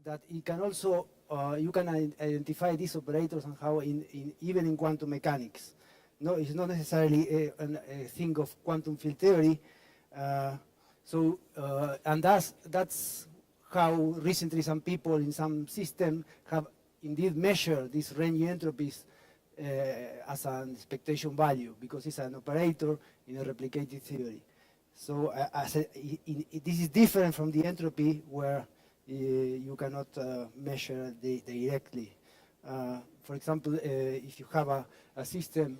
that it can also, you can identify these operators somehow even in quantum mechanics. No, it's not necessarily a thing of quantum field theory. And that's how recently some people in some system have indeed measured these range entropies as an expectation value, because it's an operator in a replicated theory. So this is different from the entropy where you cannot measure directly. For example, if you have a system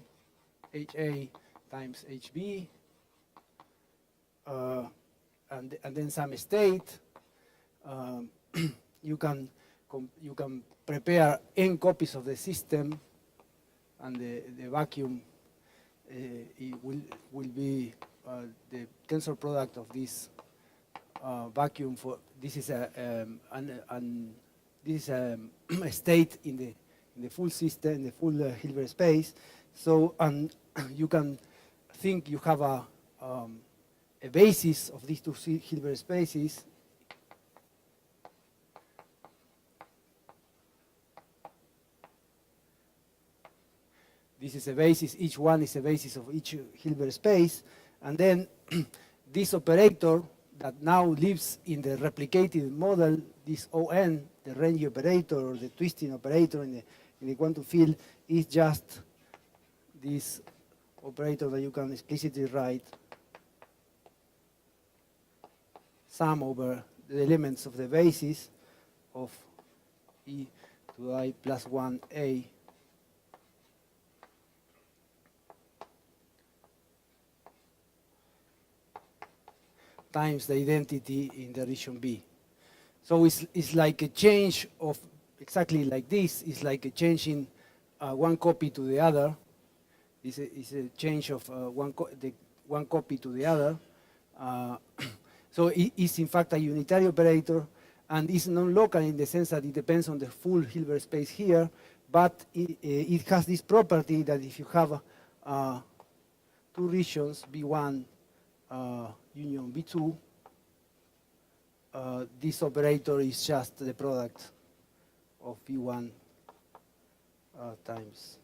HA times HB, and then some state, you can prepare n copies of the system, and the vacuum it will be the tensor product of this vacuum. For this is a state in the full system, in the full Hilbert space. So you can think you have a basis of these two Hilbert spaces. This is a basis, each one is a basis of each Hilbert space. And then this operator that now lives in the replicated model, this ON, the range operator or the twisting operator in the quantum field, is just this operator that you can explicitly write sum over the elements of the basis of e to the I plus 1a times the identity in the region B. So it's like a change of, exactly like this, it's like a change in one copy to the other. It's a change of one copy to the other. So it is in fact a unitary operator, and it's non-local in the sense that it depends on the full Hilbert space here, but it has this property that if you have two regions, B1 union B2, this operator is just the product of B1 times.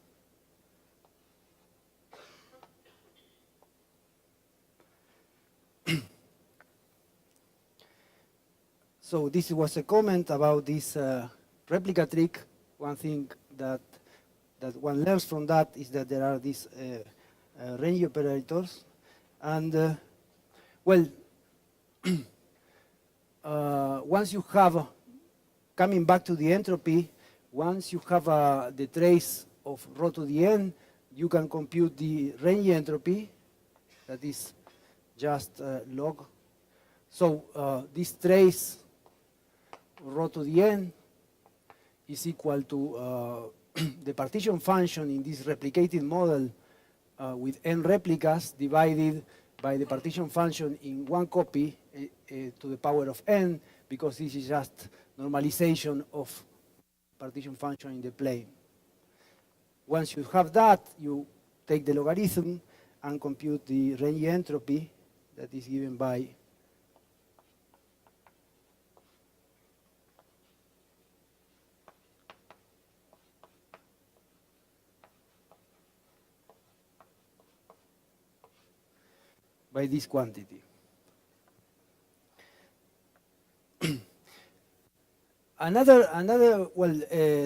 So this was a comment about this replica trick. One thing that one learns from that is that there are these range operators, and well, once you have, coming back to the entropy, once you have the trace of rho to the n, you can compute the range entropy, that is just log. So this trace rho to the n is equal to the partition function in this replicated model with n replicas divided by the partition function in one copy to the power of n, because this is just normalization of partition function in the plane. Once you have that, you take the logarithm and compute the range entropy that is given by this quantity.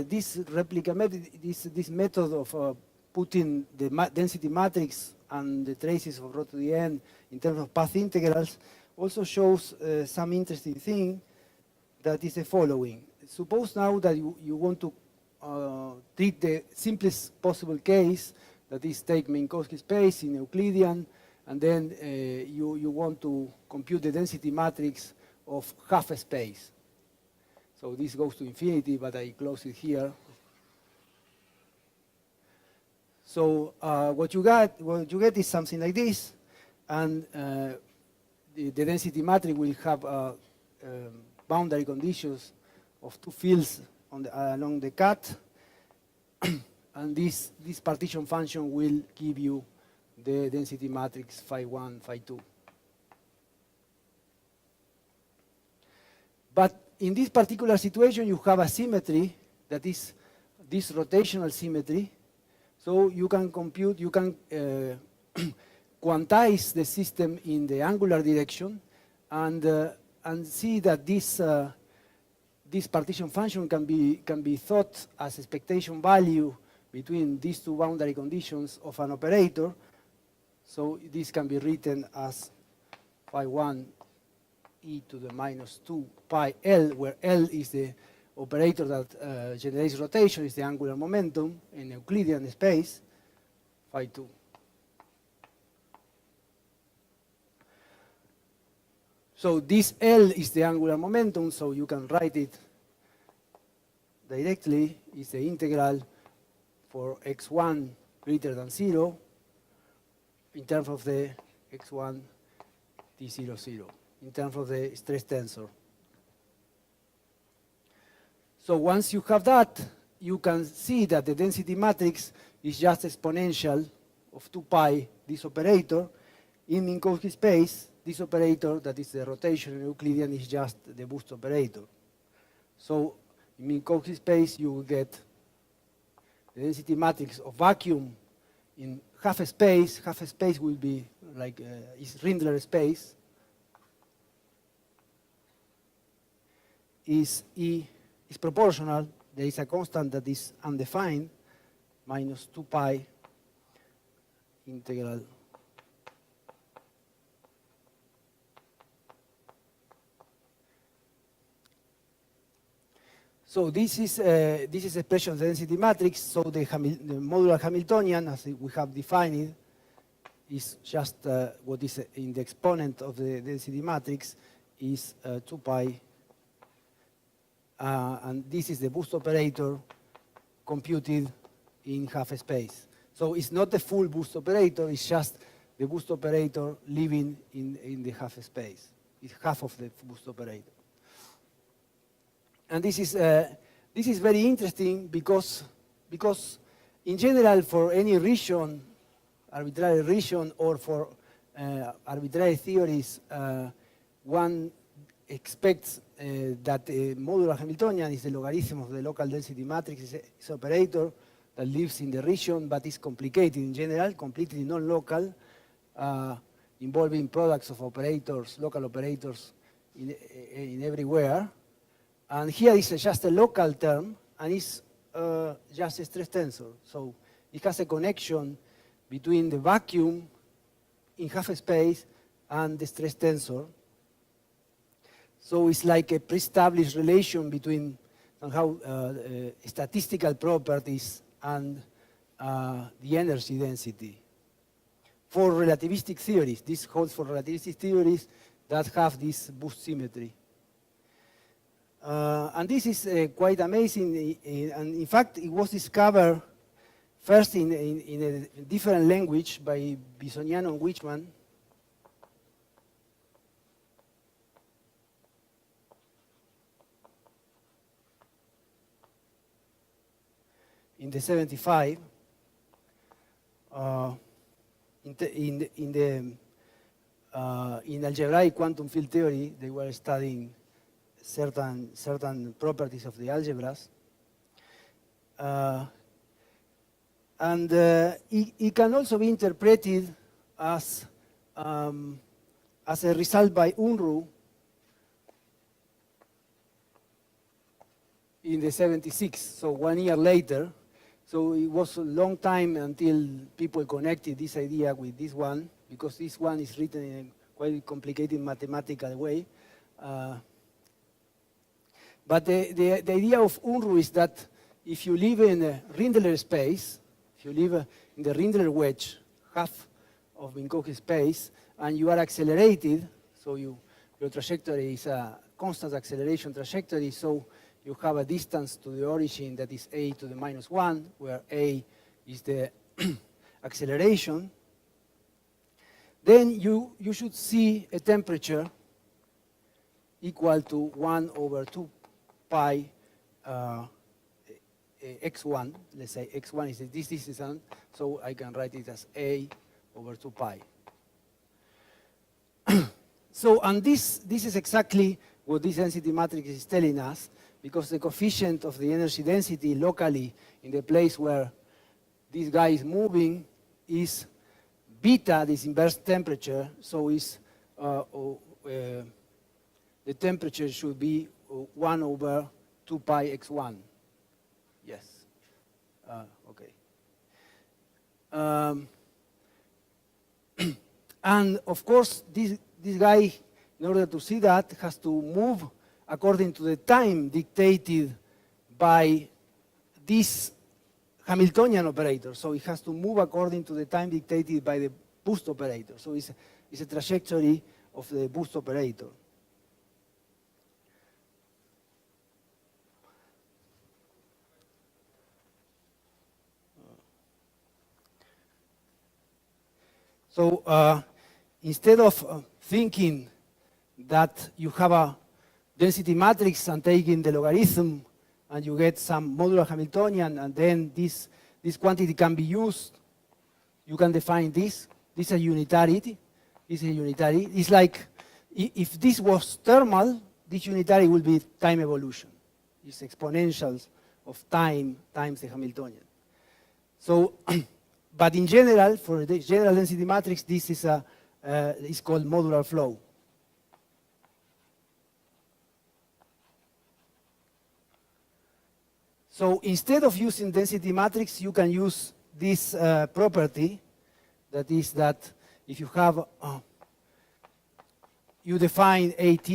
This replica method, this method of putting the density matrix and the traces of rho to the n in terms of path integrals also shows some interesting thing, that is the following. Suppose now that you want to treat the simplest possible case, that is take Minkowski space in Euclidean, and then you want to compute the density matrix of half a space. So this goes to infinity, but I close it here. So what you get is something like this, and the density matrix will have boundary conditions of two fields along the cut, and this partition function will give you the density matrix phi1, phi2. But in this particular situation, you have a symmetry that is this rotational symmetry. So you can compute, you can quantize the system in the angular direction and see that this partition function can be thought as expectation value between these two boundary conditions of an operator. So this can be written as phi 1 e to the minus 2 pi L, where L is the operator that generates rotation, is the angular momentum in Euclidean space, phi 2. So this L is the angular momentum, so you can write it directly. It's the integral for x1 greater than 0 in terms of the x1 t0, 0, in terms of the stress tensor. So once you have that, you can see that the density matrix is just exponential of 2 pi, this operator. In Minkowski space, this operator, that is the rotation in Euclidean, is just the boost operator. So in Minkowski space, you will get the density matrix of vacuum in half space. Half space will be like is Rindler space. Is proportional. There is a constant that is undefined, minus 2 pi integral . So this is expression of the density matrix. So the modular Hamiltonian, as we have defined it, is just what is in the exponent of the density matrix is 2 pi. And this is the boost operator computed in half space. So it's not the full boost operator, it's just the boost operator living in the half space. It's half of the boost operator. And this is very interesting because in general, for any region, arbitrary region, or for arbitrary theories, one expects that the modular Hamiltonian is the logarithm of the local density matrix. It's an operator that lives in the region, but is complicated in general, completely non-local, involving products of operators, local operators in everywhere. And here is just a local term, and it's just a stress tensor. So it has a connection between the vacuum in half space and the stress tensor. So it's like a pre-established relation between somehow statistical properties and the energy density. For relativistic theories, this holds for relativistic theories that have this boost symmetry. And this is quite amazing, and in fact it was discovered first in a different language by Bisogniano and Wichmann. In the 75, in algebraic quantum field theory, they were studying certain properties of the algebras. And it can also be interpreted as a result by Unruh in the 76, so 1 year later. So it was a long time until people connected this idea with this one, because this one is written in a quite complicated mathematical way. But the idea of Unruh is that if you live in a Rindler space, if you live in the Rindler wedge, half of Minkowski space, and you are accelerated, so your trajectory is a constant acceleration trajectory, so you have a distance to the origin that is a to the minus 1, where a is the acceleration, then you should see a temperature equal to 1 over 2 pi x1. Let's say x1 is this distance, so I can write it as a over 2 pi. So, and this is exactly what this density matrix is telling us, because the coefficient of the energy density locally in the place where this guy is moving is beta, this inverse temperature, so is the temperature should be 1 over 2 pi x1. Yes. Okay. And of course, this guy, in order to see that, has to move according to the time dictated by this Hamiltonian operator. So it has to move according to the time dictated by the boost operator. So it's a trajectory of the boost operator. So instead of thinking that you have a density matrix and taking the logarithm and you get some modular Hamiltonian, and then this quantity can be used, you can define this. This is a unitarity. This is a unitary. It's like if this was thermal, this unitary will be time evolution. It's exponentials of time times the Hamiltonian. So, but in general, for the general density matrix, this is it's called modular flow. So instead of using density matrix, you can use this property, that is that if you have, you define AT,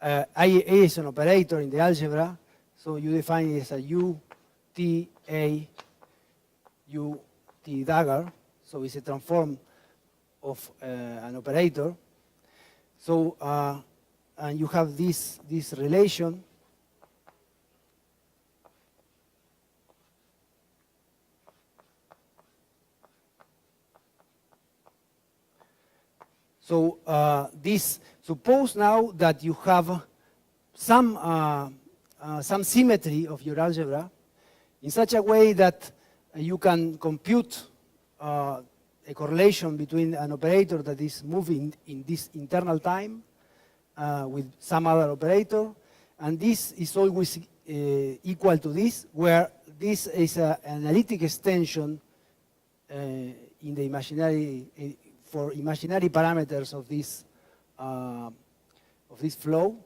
A is an operator in the algebra, so you define it as a U, T, A, U, T dagger, so it's a transform of an operator. So, and you have this relation. So suppose now that you have some symmetry of your algebra in such a way that you can compute a correlation between an operator that is moving in this internal time with some other operator, and this is always equal to this, where this is an analytic extension in the imaginary for imaginary parameters of this flow.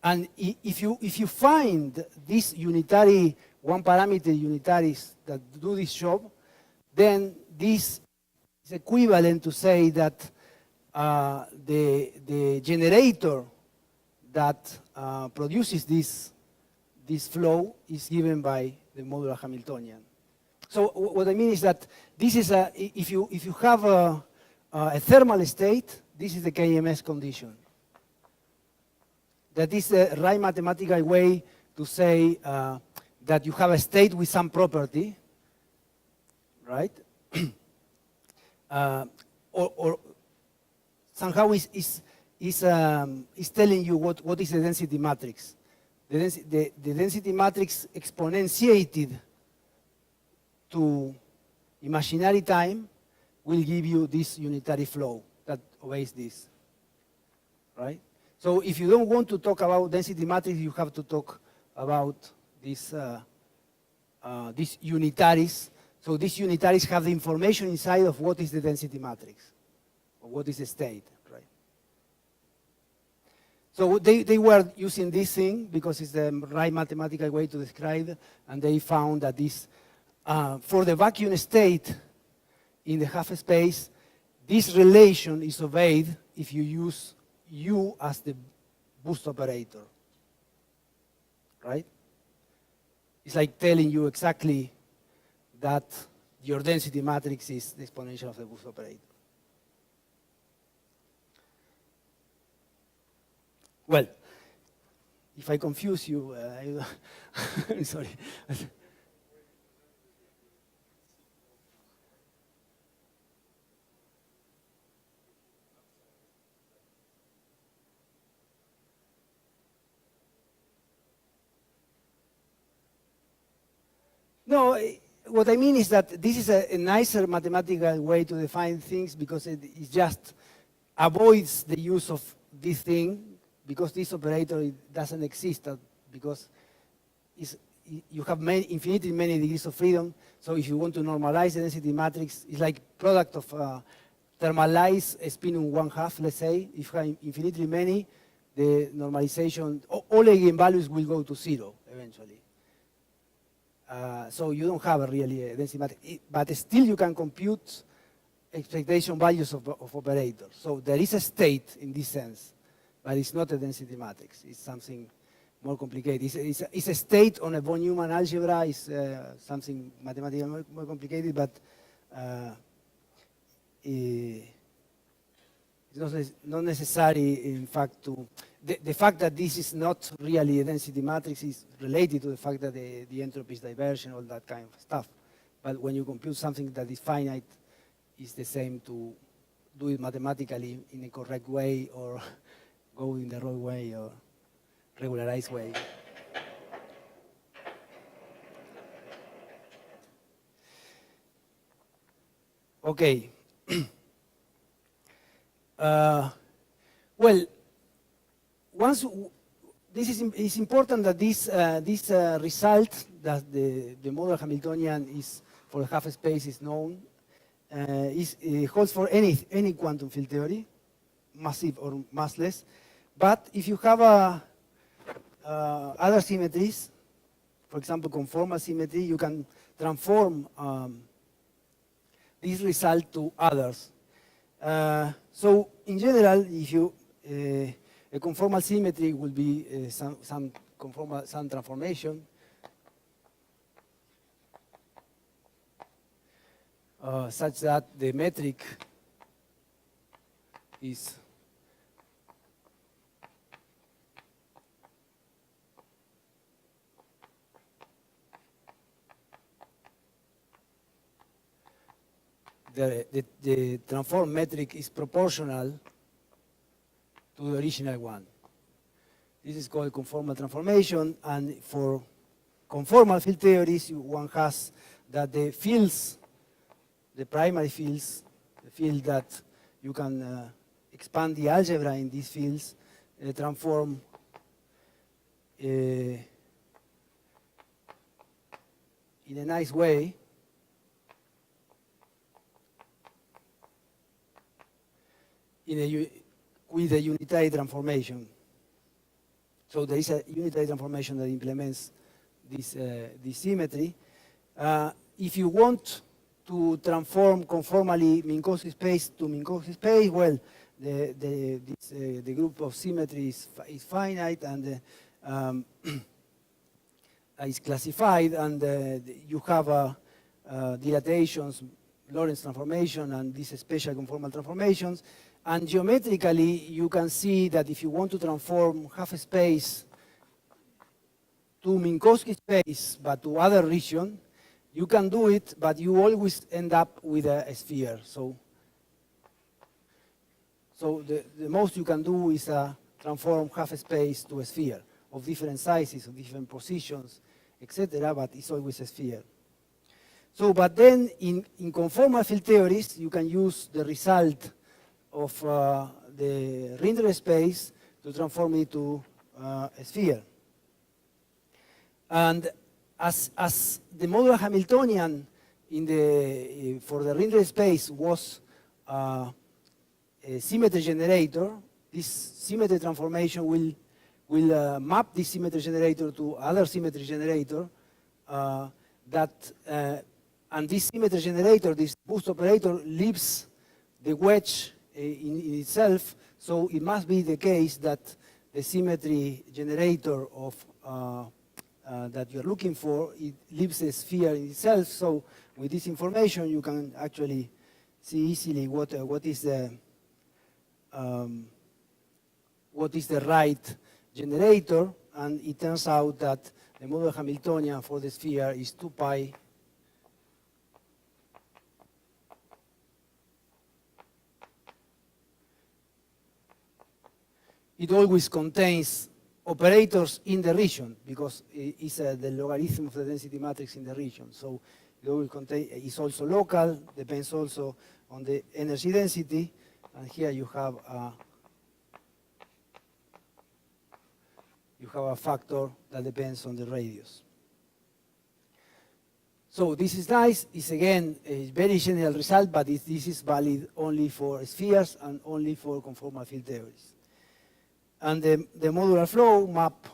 And if you find these unitary, one parameter unitaries that do this job, then this is equivalent to say that the generator that produces this flow is given by the modular Hamiltonian. So what I mean is that this is if you have a thermal state, this is the KMS condition. That is the right mathematical way to say that you have a state with some property, right? Or somehow is telling you what is the density matrix. The density matrix exponentiated to imaginary time will give you this unitary flow that obeys this, right? So if you don't want to talk about density matrix, you have to talk about these unitaries. So these unitaries have the information inside of what is the density matrix, or what is the state, right? So they were using this thing because it's the right mathematical way to describe, and they found that this, for the vacuum state in the half space, this relation is obeyed if you use U as the boost operator, right? It's like telling you exactly that your density matrix is the exponential of the boost operator. Well, if I confuse you, I'm sorry. No, what I mean is that this is a nicer mathematical way to define things because it just avoids the use of this thing, because this operator it doesn't exist, because you have infinitely many degrees of freedom. So if you want to normalize the density matrix, it's like product of thermalize spinum 1/2, let's say. If you have infinitely many, the normalization, all eigenvalues will go to 0 eventually. So you don't have really a density matrix, but still you can compute expectation values of operators. So there is a state in this sense, but it's not a density matrix. It's something more complicated. It's a state on a von Neumann algebra. It's something mathematically more complicated, but it's not necessary, in fact, to the fact that this is not really a density matrix is related to the fact that the entropy is divergent, all that kind of stuff. But when you compute something that is finite, it's the same to do it mathematically in a correct way or go in the wrong way or regularized way. Okay. Well, it's important that this result that the model Hamiltonian is for the half space is known. Holds for any quantum field theory, massive or massless. But if you have other symmetries, for example, conformal symmetry, you can transform this result to others. So in general, if you a conformal symmetry will be some transformation. Such that the metric is the transform metric is proportional to the original one. This is called conformal transformation, and for conformal field theories, one has that the fields, the primary fields, the field that you can expand the algebra in these fields, transform in a nice way with a unitary transformation. So there is a unitary transformation that implements this symmetry. If you want to transform conformally Minkowski space to Minkowski space, well, the group of symmetry is finite and is classified, and you have dilatations, Lorentz transformation, and these special conformal transformations. And geometrically, you can see that if you want to transform half space to Minkowski space, but to other region, you can do it, but you always end up with a sphere. So the most you can do is transform half space to a sphere of different sizes, of different positions, etc., but it's always a sphere. So, but then in conformal field theories, you can use the result of the Rindler space to transform it to a sphere. And as the model Hamiltonian for the Rindler space was a symmetry generator, this symmetry transformation will map this symmetry generator to other symmetry generator and this symmetry generator, this boost operator, leaves the wedge in itself, so it must be the case that the symmetry generator of that you're looking for, it leaves a sphere in itself. So with this information, you can actually see easily what is the right generator, and it turns out that the model Hamiltonian for the sphere is 2 pi it always contains operators in the region, because it's the logarithm of the density matrix in the region. So it always it's also local, depends also on the energy density, and here you have you have a factor that depends on the radius. So this is nice. It's again a very general result, but this is valid only for spheres and only for conformal field theories. And the modular flow map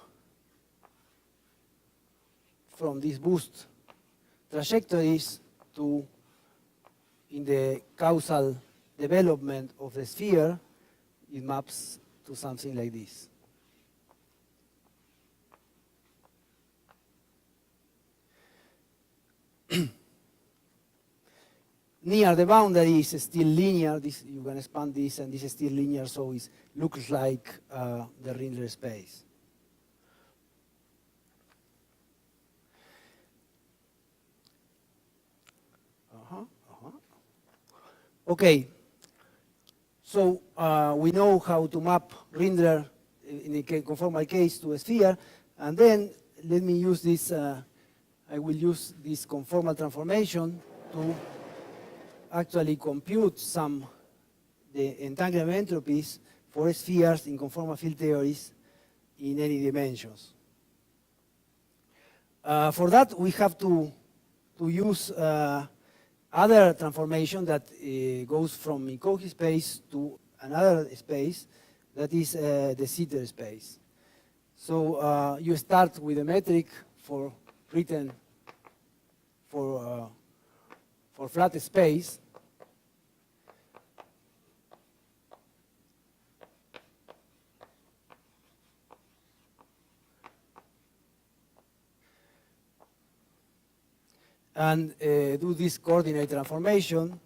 from these boost trajectories to in the causal development of the sphere, it maps to something like this. Near the boundary is still linear. This, you can expand this, and this is still linear, so it looks like the Rindler space. Okay, so we know how to map Rindler in the conformal case to a sphere, and then let me use this, I will use this conformal transformation to actually compute the entanglement entropies for spheres in conformal field theories in any dimensions. For that, we have to use other transformation that goes from Minkowski space to another space that is the Sitter space. So you start with a metric for written for flat space. And do this coordinate transformation.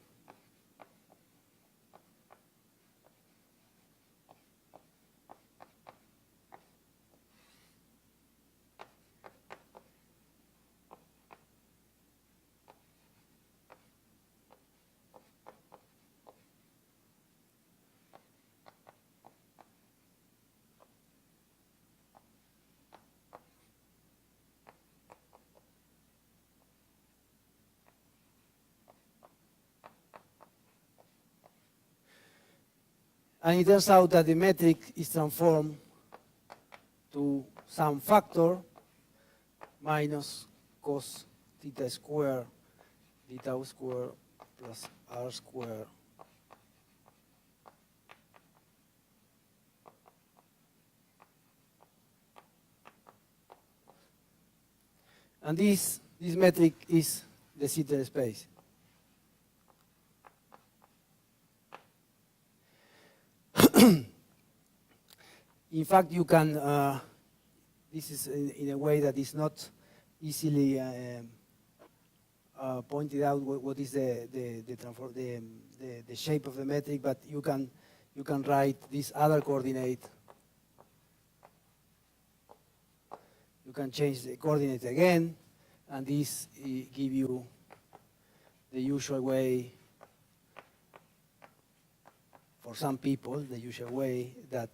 And it turns out that the metric is transformed to some factor minus cos theta square d tau square plus r square and this metric is the Sitter space. In fact, you can, this is in a way that is not easily pointed out what is the shape of the metric, but you can write this other coordinate. You can change the coordinate again, and this give you the usual way for some people, the usual way that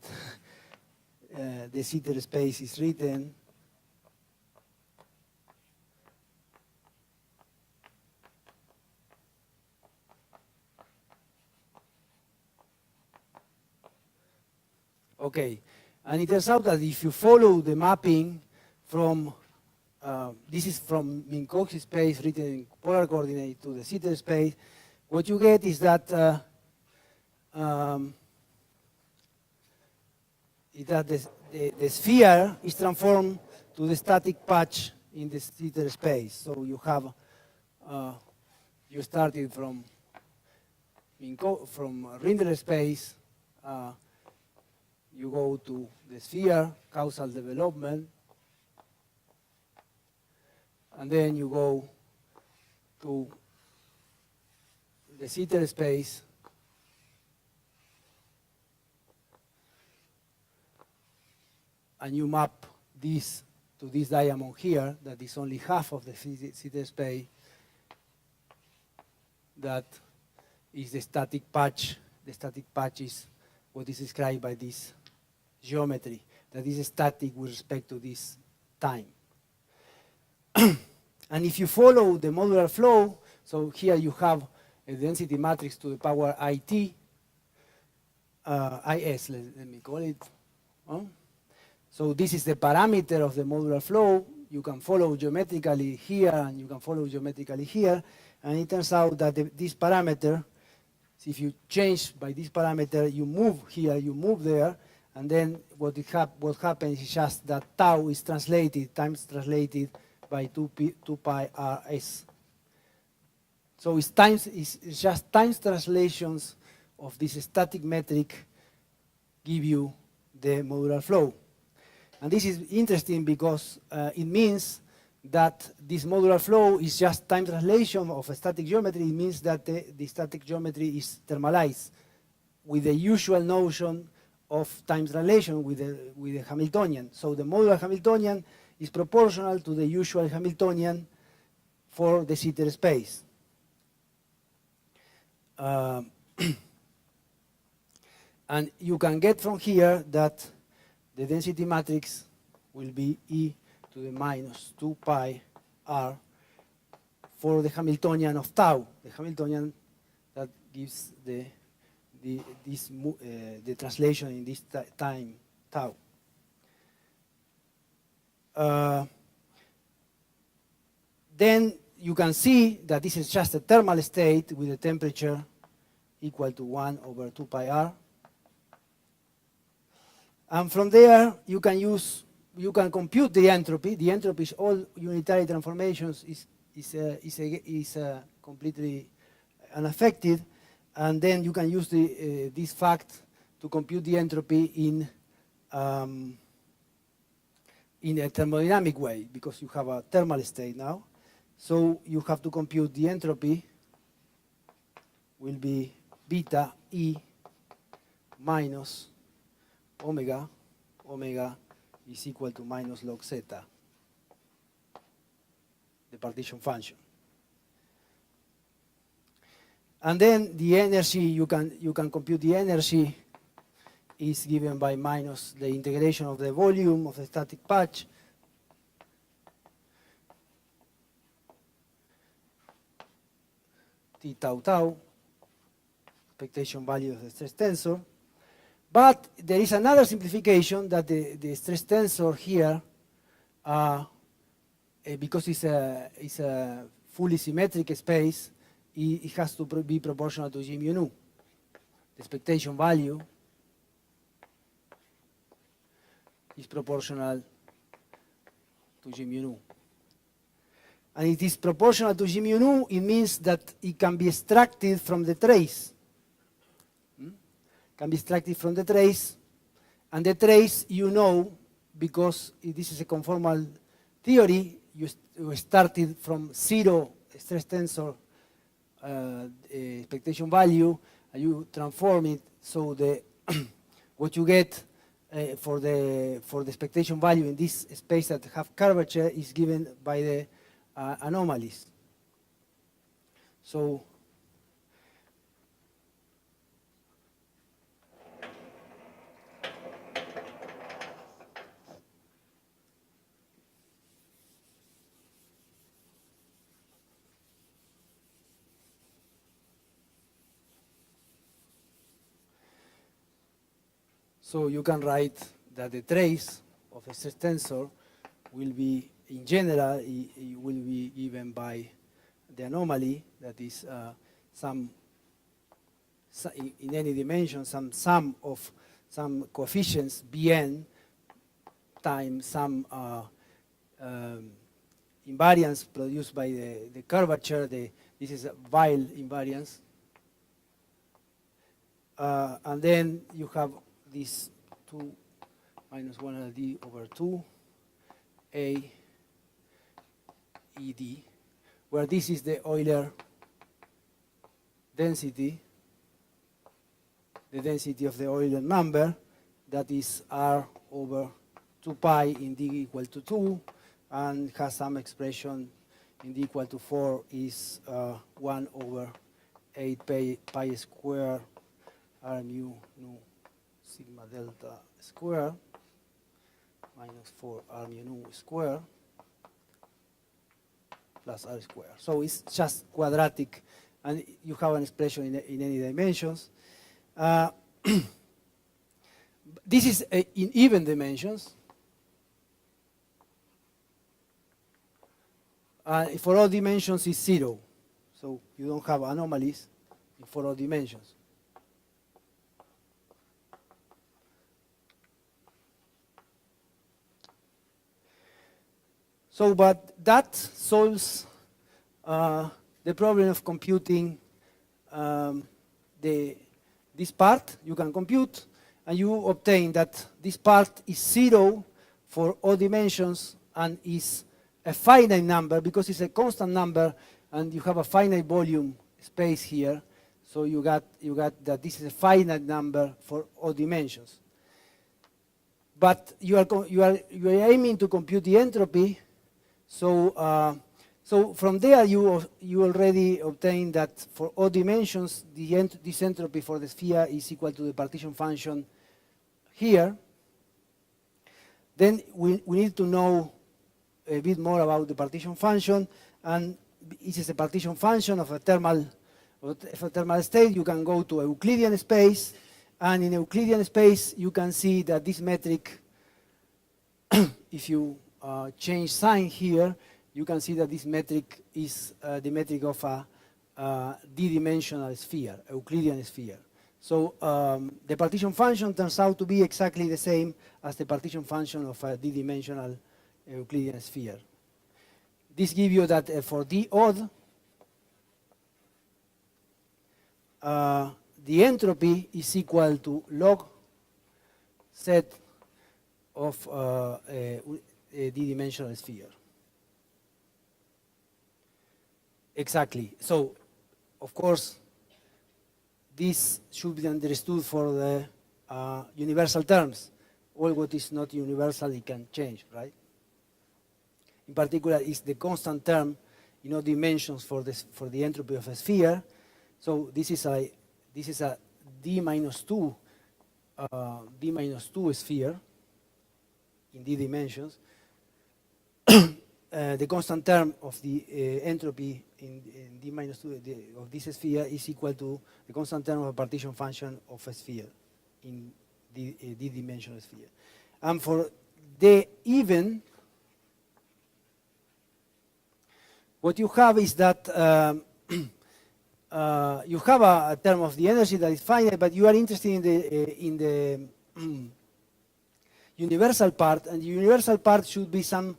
the Sitter space is written. Okay, and it turns out that if you follow the mapping from, this is from Minkowski space written in polar coordinate to the Sitter space, what you get is that the sphere is transformed to the static patch in the Sitter space. So you have, you started from Rindler space, you go to the sphere, causal development, and then you go to the Sitter space, and you map this to this diamond here that is only half of the Sitter space, that is the static patch. The static patch is what is described by this geometry, that is static with respect to this time. And if you follow the modular flow, so here you have a density matrix to the power IT, IS, let me call it. So this is the parameter of the modular flow. You can follow geometrically here, and you can follow geometrically here. And it turns out that this parameter, if you change by this parameter, you move here, you move there, and then what happens is just that tau is translated, times translated by 2 pi rs. So it's just times translations of this static metric give you the modular flow. And this is interesting because it means that this modular flow is just time translation of a static geometry. It means that the static geometry is thermalized with the usual notion of time translation with the Hamiltonian. So the modular Hamiltonian is proportional to the usual Hamiltonian for the Sitter space. And you can get from here that the density matrix will be e to the minus 2 pi r for the Hamiltonian of tau, the Hamiltonian that gives the translation in this time tau. Then you can see that this is just a thermal state with a temperature equal to 1 over 2 pi r. And from there, you can compute the entropy. The entropy is all unitary transformations is completely unaffected, and then you can use this fact to compute the entropy in a thermodynamic way, because you have a thermal state now. So you have to compute the entropy will be beta E minus omega is equal to minus log zeta, the partition function. And then the energy, you can compute the energy is given by minus the integration of the volume of the static patch T tau tau, expectation value of the stress tensor. But there is another simplification that the stress tensor here, because it's a fully symmetric space, it has to be proportional to G mu nu. The expectation value is proportional to G mu nu. And it is proportional to G mu nu, it means that it can be extracted from the trace. Can be extracted from the trace, and the trace, you know, because this is a conformal theory, you started from 0 stress tensor expectation value, and you transform it, so what you get for the expectation value in this space that have curvature is given by the anomalies. So you can write that the trace of a stress tensor will be, in general, it will be given by the anomaly, that is in any dimension, some sum of some coefficients Bn times some invariance produced by the curvature. This is a Weyl invariance. And then you have this 2 minus 1 LD over 2 A ED, where this is the Euler density, the density of the Euler number, that is R over 2 pi in D equal to 2, and has some expression in D equal to 4 is 1 over 8 pi square R mu nu sigma delta square minus 4 R mu nu square plus R square. So it's just quadratic, and you have an expression in any dimensions. This is in even dimensions. For all dimensions is 0. So you don't have anomalies for all dimensions. So, but that solves the problem of computing this part. You can compute, and you obtain that this part is 0 for all dimensions and is a finite number because it's a constant number, and you have a finite volume space here. So you got that this is a finite number for all dimensions. But you are aiming to compute the entropy. So from there you already obtain that for all dimensions this entropy for the sphere is equal to the partition function here. Then we need to know a bit more about the partition function, and it is a partition function of a thermal state. You can go to a Euclidean space, and in Euclidean space you can see that this metric, if you change sign here, you can see that this metric is the metric of a d-dimensional sphere, a Euclidean sphere. So the partition function turns out to be exactly the same as the partition function of a d-dimensional Euclidean sphere. This gives you that for d odd, the entropy is equal to log set of a d-dimensional sphere. Exactly. So, of course, this should be understood for the universal terms. All what is not universal, it can change, right? In particular, is the constant term in all dimensions for the entropy of a sphere. So this is a d minus 2 sphere in d dimensions. The constant term of the entropy in d minus 2 of this sphere is equal to the constant term of a partition function of a sphere in d-dimensional sphere. And for the even, what you have is that you have a term of the energy that is finite, but you are interested in the universal part, and the universal part should be some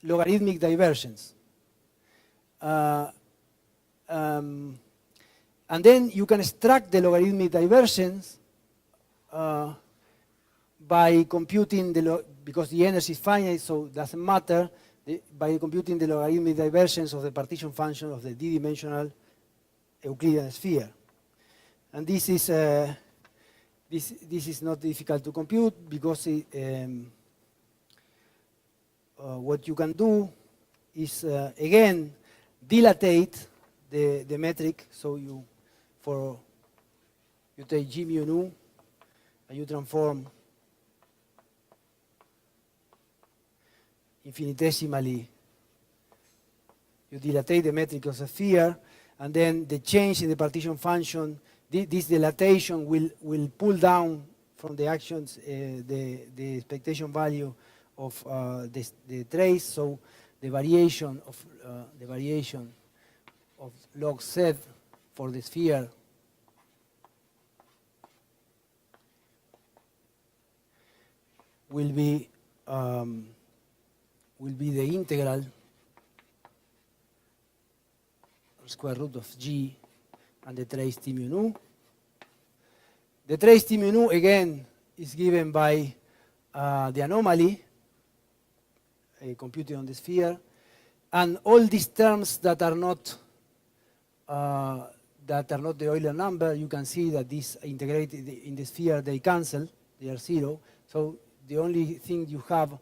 logarithmic divergence. And then you can extract the logarithmic divergence by computing because the energy is finite, so it doesn't matter, by computing the logarithmic divergence of the partition function of the d-dimensional Euclidean sphere. And this is not difficult to compute because what you can do is again dilatate the metric. So you take G mu nu and you transform infinitesimally. You dilatate the metric of the sphere, and then the change in the partition function, this dilatation will pull down from the actions the expectation value of the trace. So the variation of log Z for the sphere will be the integral square root of G and the trace T mu nu. The trace T mu nu again is given by the anomaly computed on the sphere, and all these terms that are not the Euler number, you can see that these integrated in the sphere, they cancel, they are 0. So the only thing you have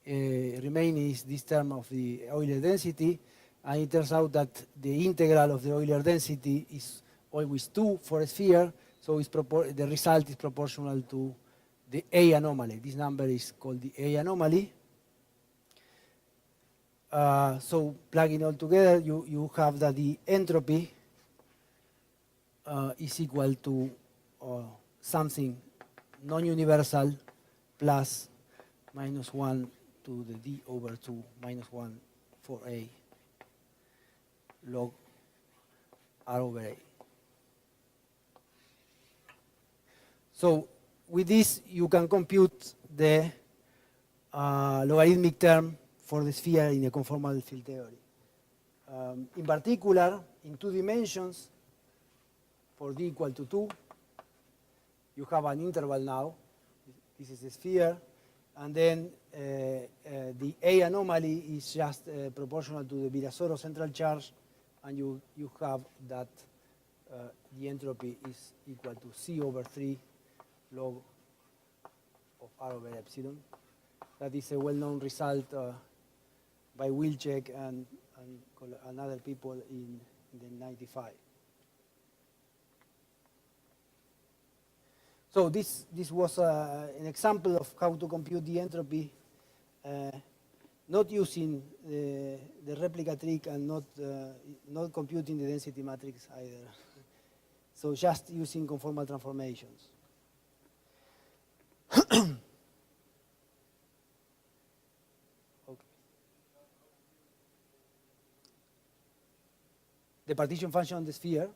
remaining is this term of the Euler density, and it turns out that the integral of the Euler density is always 2 for a sphere, so the result is proportional to the A anomaly. This number is called the A anomaly. So plugging all together, you have that the entropy is equal to something non-universal plus minus 1 to the d over 2 minus 1 for A log R over A. So with this, you can compute the logarithmic term for the sphere in a conformal field theory. In particular, in 2 dimensions, for d equal to 2, you have an interval now. This is the sphere. And then the A anomaly is just proportional to the Virasoro central charge. And you have that the entropy is equal to C over 3 log of R over epsilon. That is a well-known result by Wilczek and other people in the 95. So this was an example of how to compute the entropy, not using the replica trick and not computing the density matrix either. So just using conformal transformations. The partition function on the sphere.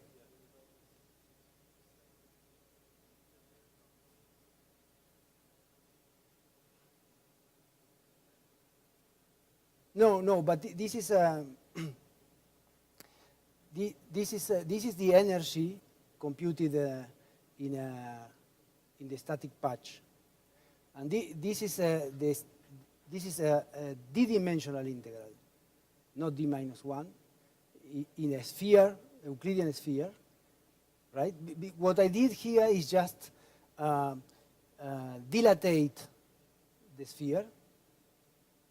No, but this is this is the energy computed in the static patch, and this is a d-dimensional integral, not d minus 1, in a sphere, Euclidean sphere, right? What I did here is just dilatate the sphere.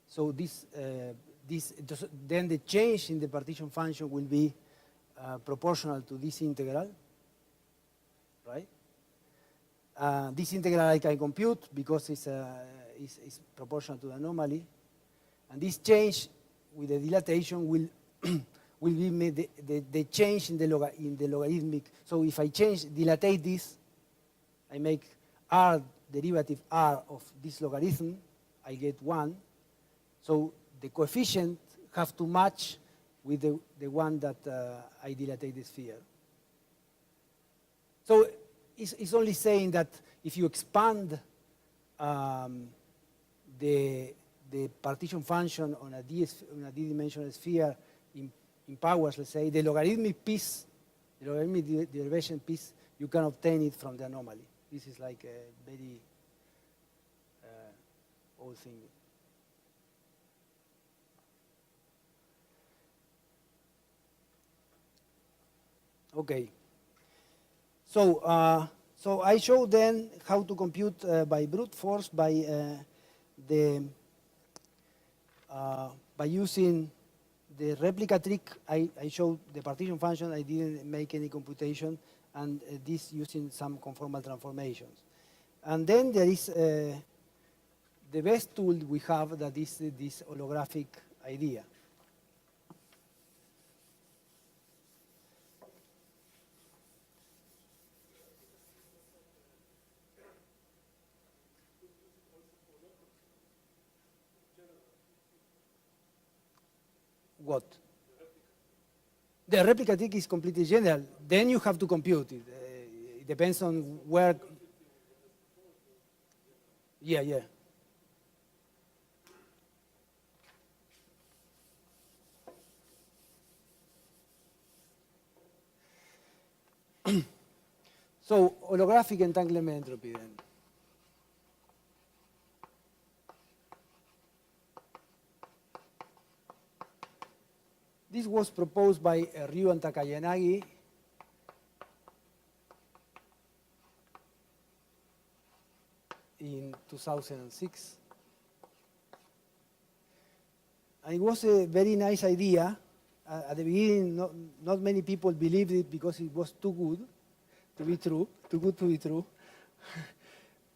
So then the change in the partition function will be proportional to this integral, right? This integral I can compute because it's proportional to the anomaly, and this change with the dilatation will will be made the change in the logarithmic. So if I dilatate this, I make r derivative r of this logarithm, I get 1. So the coefficient have to match with the one that I dilatate the sphere. So it's only saying that if you expand the partition function on a d-dimensional sphere in powers, let's say, the logarithmic piece, the logarithmic derivation piece, you can obtain it from the anomaly. This is like a very old thing. Okay. So I showed then how to compute by brute force by using the replica trick. I showed the partition function. I didn't make any computation, and this using some conformal transformations. And then there is the best tool we have, that is this holographic idea. What? The replica trick is completely general. Then you have to compute it. It depends on where. Yeah. So holographic entanglement entropy then. This was proposed by Ryu and Takayanagi in 2006. And it was a very nice idea. At the beginning, not many people believed it because it was too good to be true, too good to be true.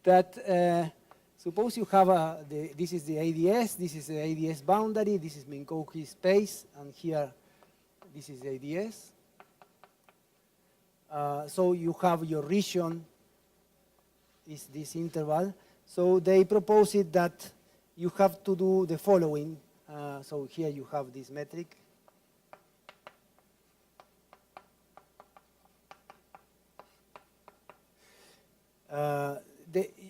That suppose you have this is the ADS, this is the ADS boundary, this is Minkowski space, and here this is the ADS. So you have your region is this interval. So they propose it that you have to do the following. So here you have this metric.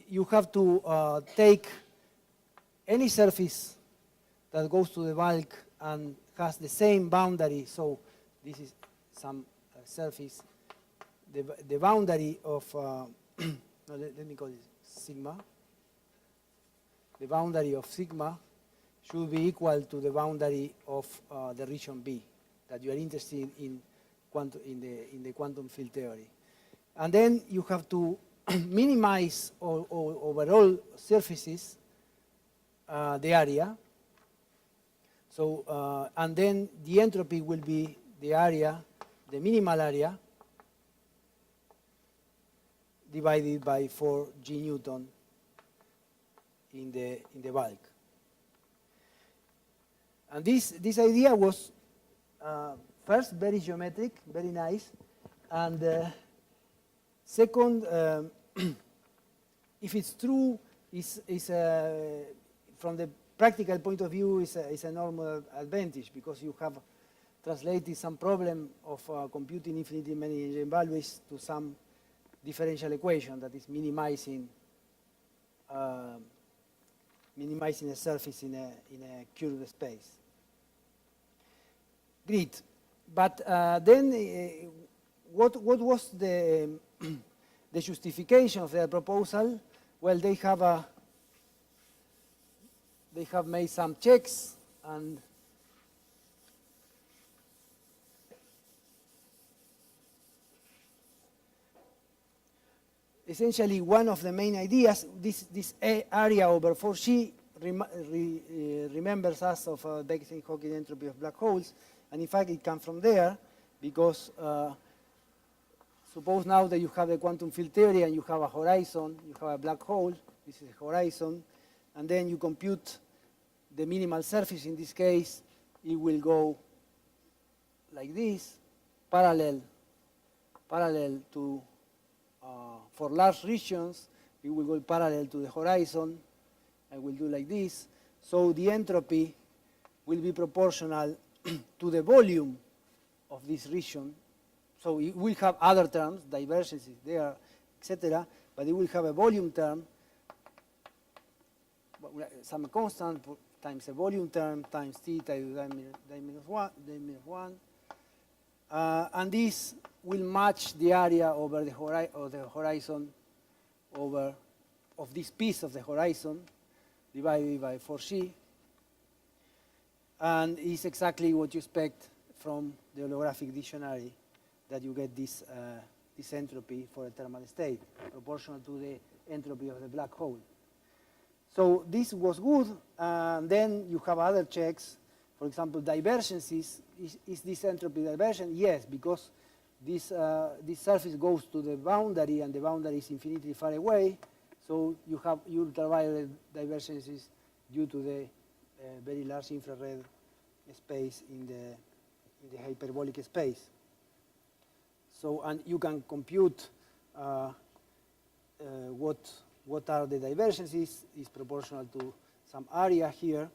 you have to take any surface that goes to the bulk and has the same boundary. So this is some surface. The boundary of, no, let me call it sigma. The boundary of sigma should be equal to the boundary of the region B that you are interested in the quantum field theory. And then you have to minimize overall surfaces, the area. So, and then the entropy will be the area, the minimal area, divided by 4 G Newton in the bulk. And this idea was first very geometric, very nice, and second, if it's true, is from the practical point of view, is a normal advantage because you have translated some problem of computing infinitely many eigenvalues to some differential equation that is minimizing a surface in a curved space. Great, but then what was the the justification of their proposal? Well, they have made some checks, and essentially one of the main ideas, this area over 4G remembers us of Beck-Hawking entropy of black holes, and in fact it comes from there because suppose now that you have a quantum field theory and you have a horizon, you have a black hole, this is a horizon, and then you compute the minimal surface. In this case, it will go like this, parallel to, for large regions, it will go parallel to the horizon. I will do like this. So the entropy will be proportional to the volume of this region. So it will have other terms, divergences there, etc., but it will have a volume term, some constant times a volume term times t times minus 1. And this will match the area over the horizon of this piece of the horizon divided by 4G. And it's exactly what you expect from the holographic dictionary, that you get this entropy for a thermal state, proportional to the entropy of the black hole. So this was good, and then you have other checks. For example, divergences. Is this entropy divergent? Yes, because this surface goes to the boundary, and the boundary is infinitely far away. So you have ultraviolet divergences due to the very large infrared space in the hyperbolic space. So, and you can compute what are the divergences is proportional to some area here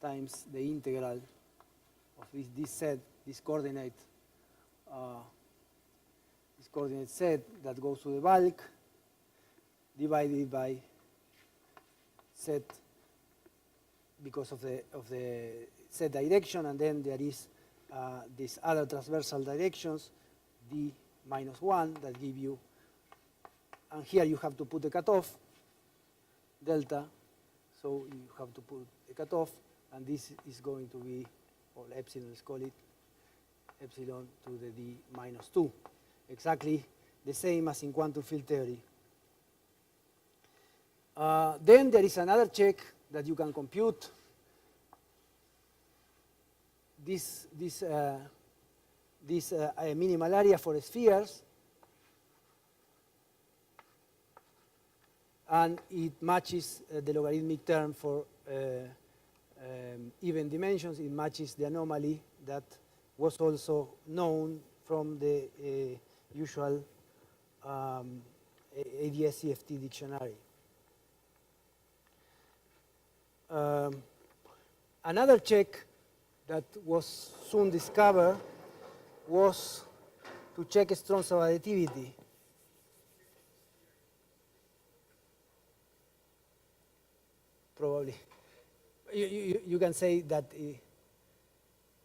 times the integral of this set, this coordinate set that goes to the bulk divided by set because of the set direction, and then there is these other transversal directions d minus 1 that give you, and here you have to put a cutoff delta, so you have to put a cutoff, and this is going to be, or epsilon, let's call it epsilon to the d minus 2, exactly the same as in quantum field theory. Then there is another check that you can compute this minimal area for spheres, and it matches the logarithmic term for even dimensions. It matches the anomaly that was also known from the usual ADS-CFT dictionary. Another check that was soon discovered was to check Stronsov additivity. probably. You can say that,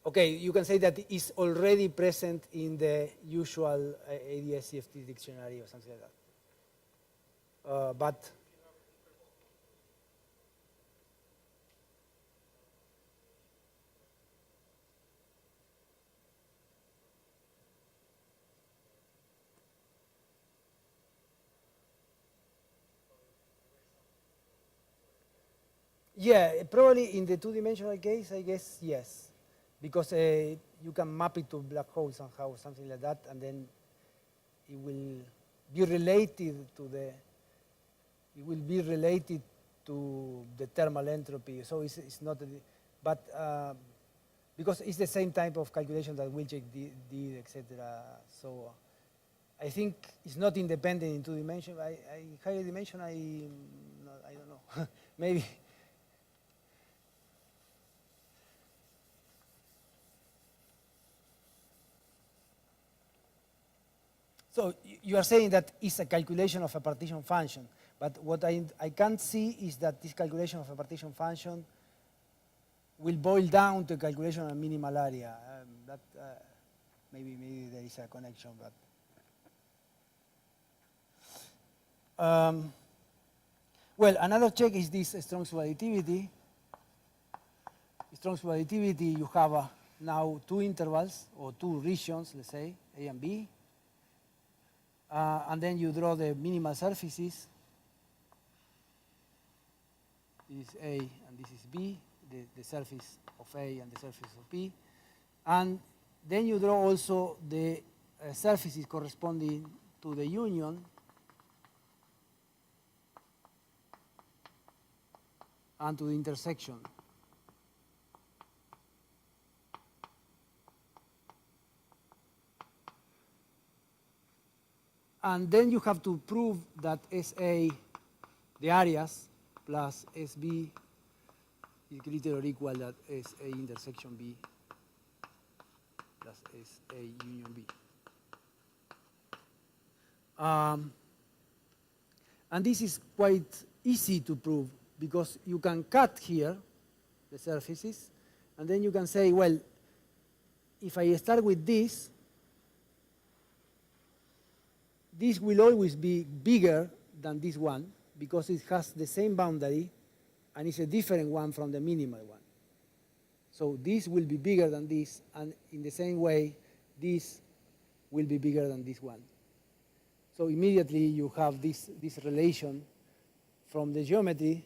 okay, you can say that it's already present in the usual ADS-CFT dictionary or something like that. But yeah, probably in the two-dimensional case, I guess, yes. Because you can map it to black hole somehow, something like that, and then it will be related to the thermal entropy. So it's not, but because it's the same type of calculation that Wilczek did, etc. So I think it's not independent in two dimensions. Higher dimension, I don't know, maybe. So you are saying that it's a calculation of a partition function, but what I can't see is that this calculation of a partition function will boil down to a calculation of a minimal area. Maybe there is a connection, but well, another check is this Strong's additivity. Strong's additivity, you have now two intervals or two regions, let's say A and B. And then you draw the minimal surfaces. This is A and this is B, the surface of A and the surface of B. And then you draw also the surfaces corresponding to the union and to the intersection. And then you have to prove that SA, the areas, plus SB is greater or equal to SA intersection B plus SA union B. And this is quite easy to prove because you can cut here the surfaces, and then you can say, well, if I start with this will always be bigger than this one because it has the same boundary and it's a different one from the minimal one. So this will be bigger than this, and in the same way, this will be bigger than this one. So immediately you have this relation from the geometry,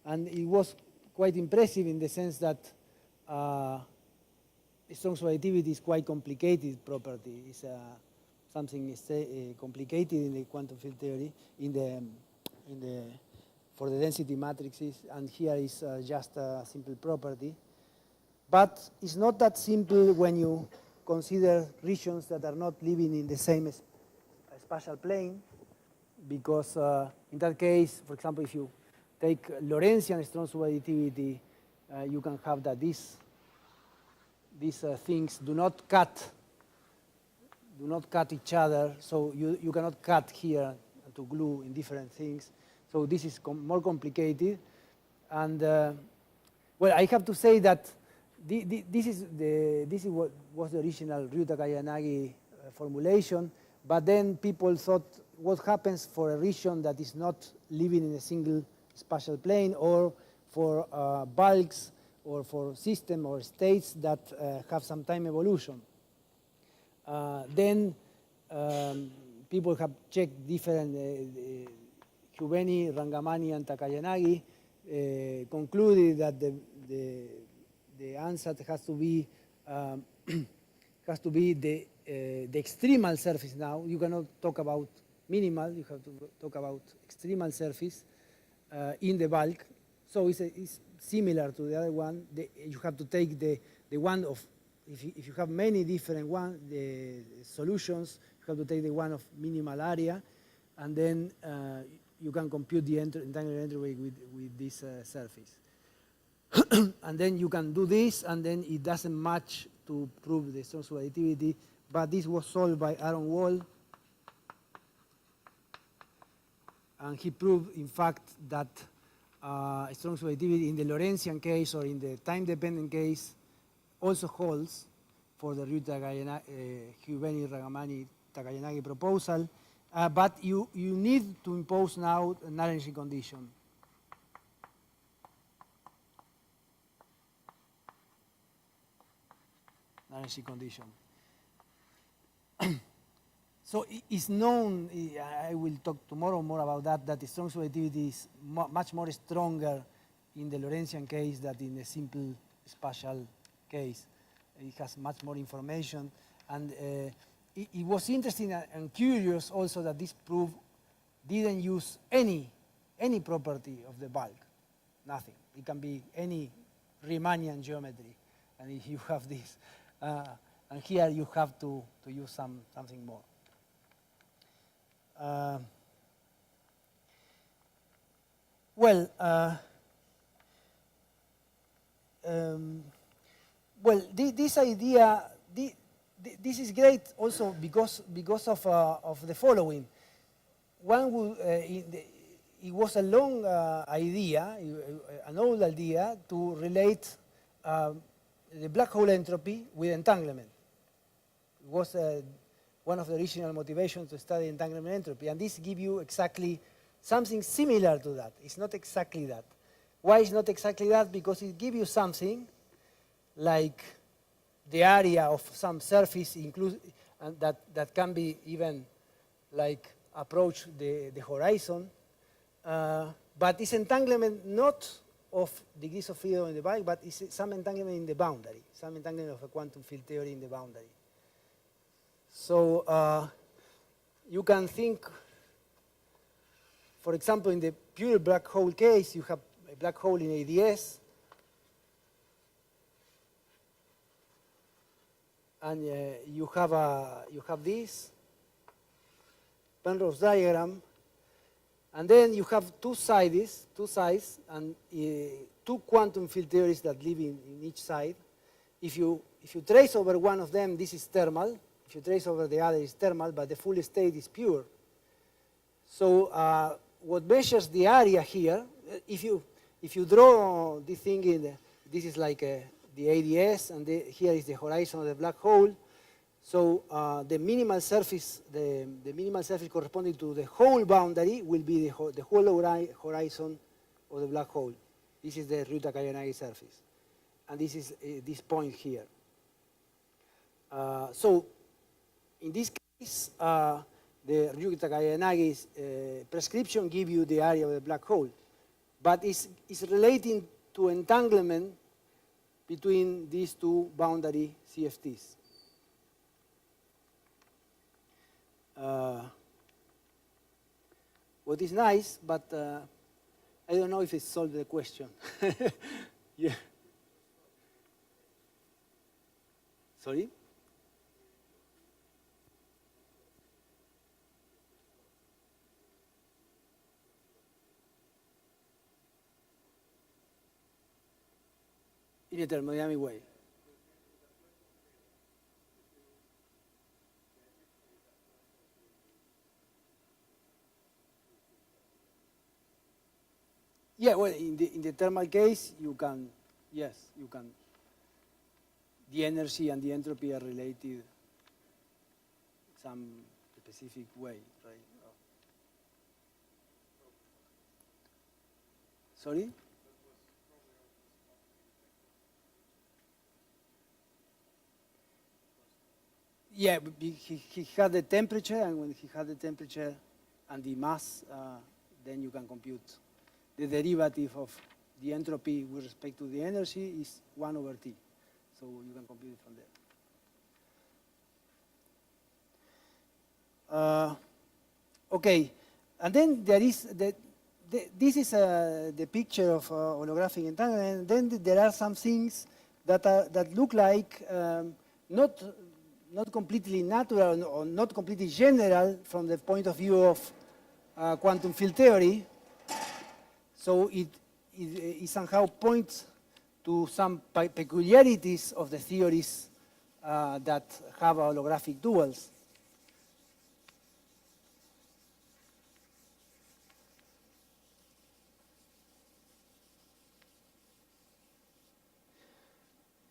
and it was quite impressive in the sense that Strong's additivity is quite complicated property. It's something complicated in the quantum field theory for the density matrices, and here is just a simple property. But it's not that simple when you consider regions that are not living in the same spatial plane, because in that case, for example, if you take Lorentzian strong subadditivity, you can have that these things do not cut each other, so you cannot cut here to glue in different things. So this is more complicated, and well, I have to say that this is what was the original Ryuta-Kayanagi formulation, but then people thought, what happens for a region that is not living in a single spatial plane, or for bulks, or for systems or states that have some time evolution? Then people have checked different, Hubeni, Rangamani, and Takayanagi concluded that the answer has to be the extremal surface now. You cannot talk about minimal, you have to talk about extremal surface in the bulk. So it's similar to the other one. You have to take the one of, if you have many different solutions, you have to take the one of minimal area, and then you can compute the entangled entropy with this surface. And then you can do this, and then it doesn't match to prove the strong subadditivity, but this was solved by Aaron Wall, and he proved, in fact, that strong subjectivity in the Lorentzian case or in the time-dependent case also holds for the Hubeni-Ragamanyi-Takayanagi proposal, but you need to impose now a Narenji condition. Narenji condition. So it's known, I will talk tomorrow more about that, that the strong subjectivity is much more stronger in the Lorentzian case than in the simple spatial case. It has much more information. And it was interesting and curious also that this proof didn't use any property of the bulk, nothing. It can be any Riemannian geometry. And if you have this, and here you have to use something more. This idea, this is great also because of the following. One would, it was a long idea, an old idea to relate the black hole entropy with entanglement. It was one of the original motivations to study entanglement entropy, and this gives you exactly something similar to that. It's not exactly that. Why is not exactly that? Because it gives you something like the area of some surface and that can be even like approach the horizon, but it's entanglement not of degrees of freedom in the bulk, but it's some entanglement in the boundary, some entanglement of a quantum field theory in the boundary. So you can think, for example, in the pure black hole case, you have a black hole in ADS, and you have this Penrose diagram, and then you have two sides, and two quantum field theories that live in each side. If you trace over one of them, this is thermal. If you trace over the other, it's thermal, but the full state is pure. So what measures the area here? If you draw this thing in, this is like the ADS, and here is the horizon of the black hole. So the minimal surface, the minimal surface corresponding to the whole boundary will be the whole horizon of the black hole. This is the Ryuta-Kayanagi surface, and this is this point here. So in this case, the Ryuta-Kayanagi's prescription gives you the area of the black hole, but it's relating to entanglement between these two boundary CFTs. What is nice, but I don't know if it solved the question. Yeah. Sorry? In a thermodynamic way. Yeah, well, in the thermal case, you can, yes, you can. The energy and the entropy are related in some specific way, right? Sorry? Yeah, he had the temperature, and when he had the temperature and the mass, then you can compute the derivative of the entropy with respect to the energy is 1 over T. So you can compute it from there. Okay, and then there is, this is the picture of holographic entanglement. Then there are some things that look like not completely natural or not completely general from the point of view of quantum field theory. So it somehow points to some peculiarities of the theories that have holographic duals.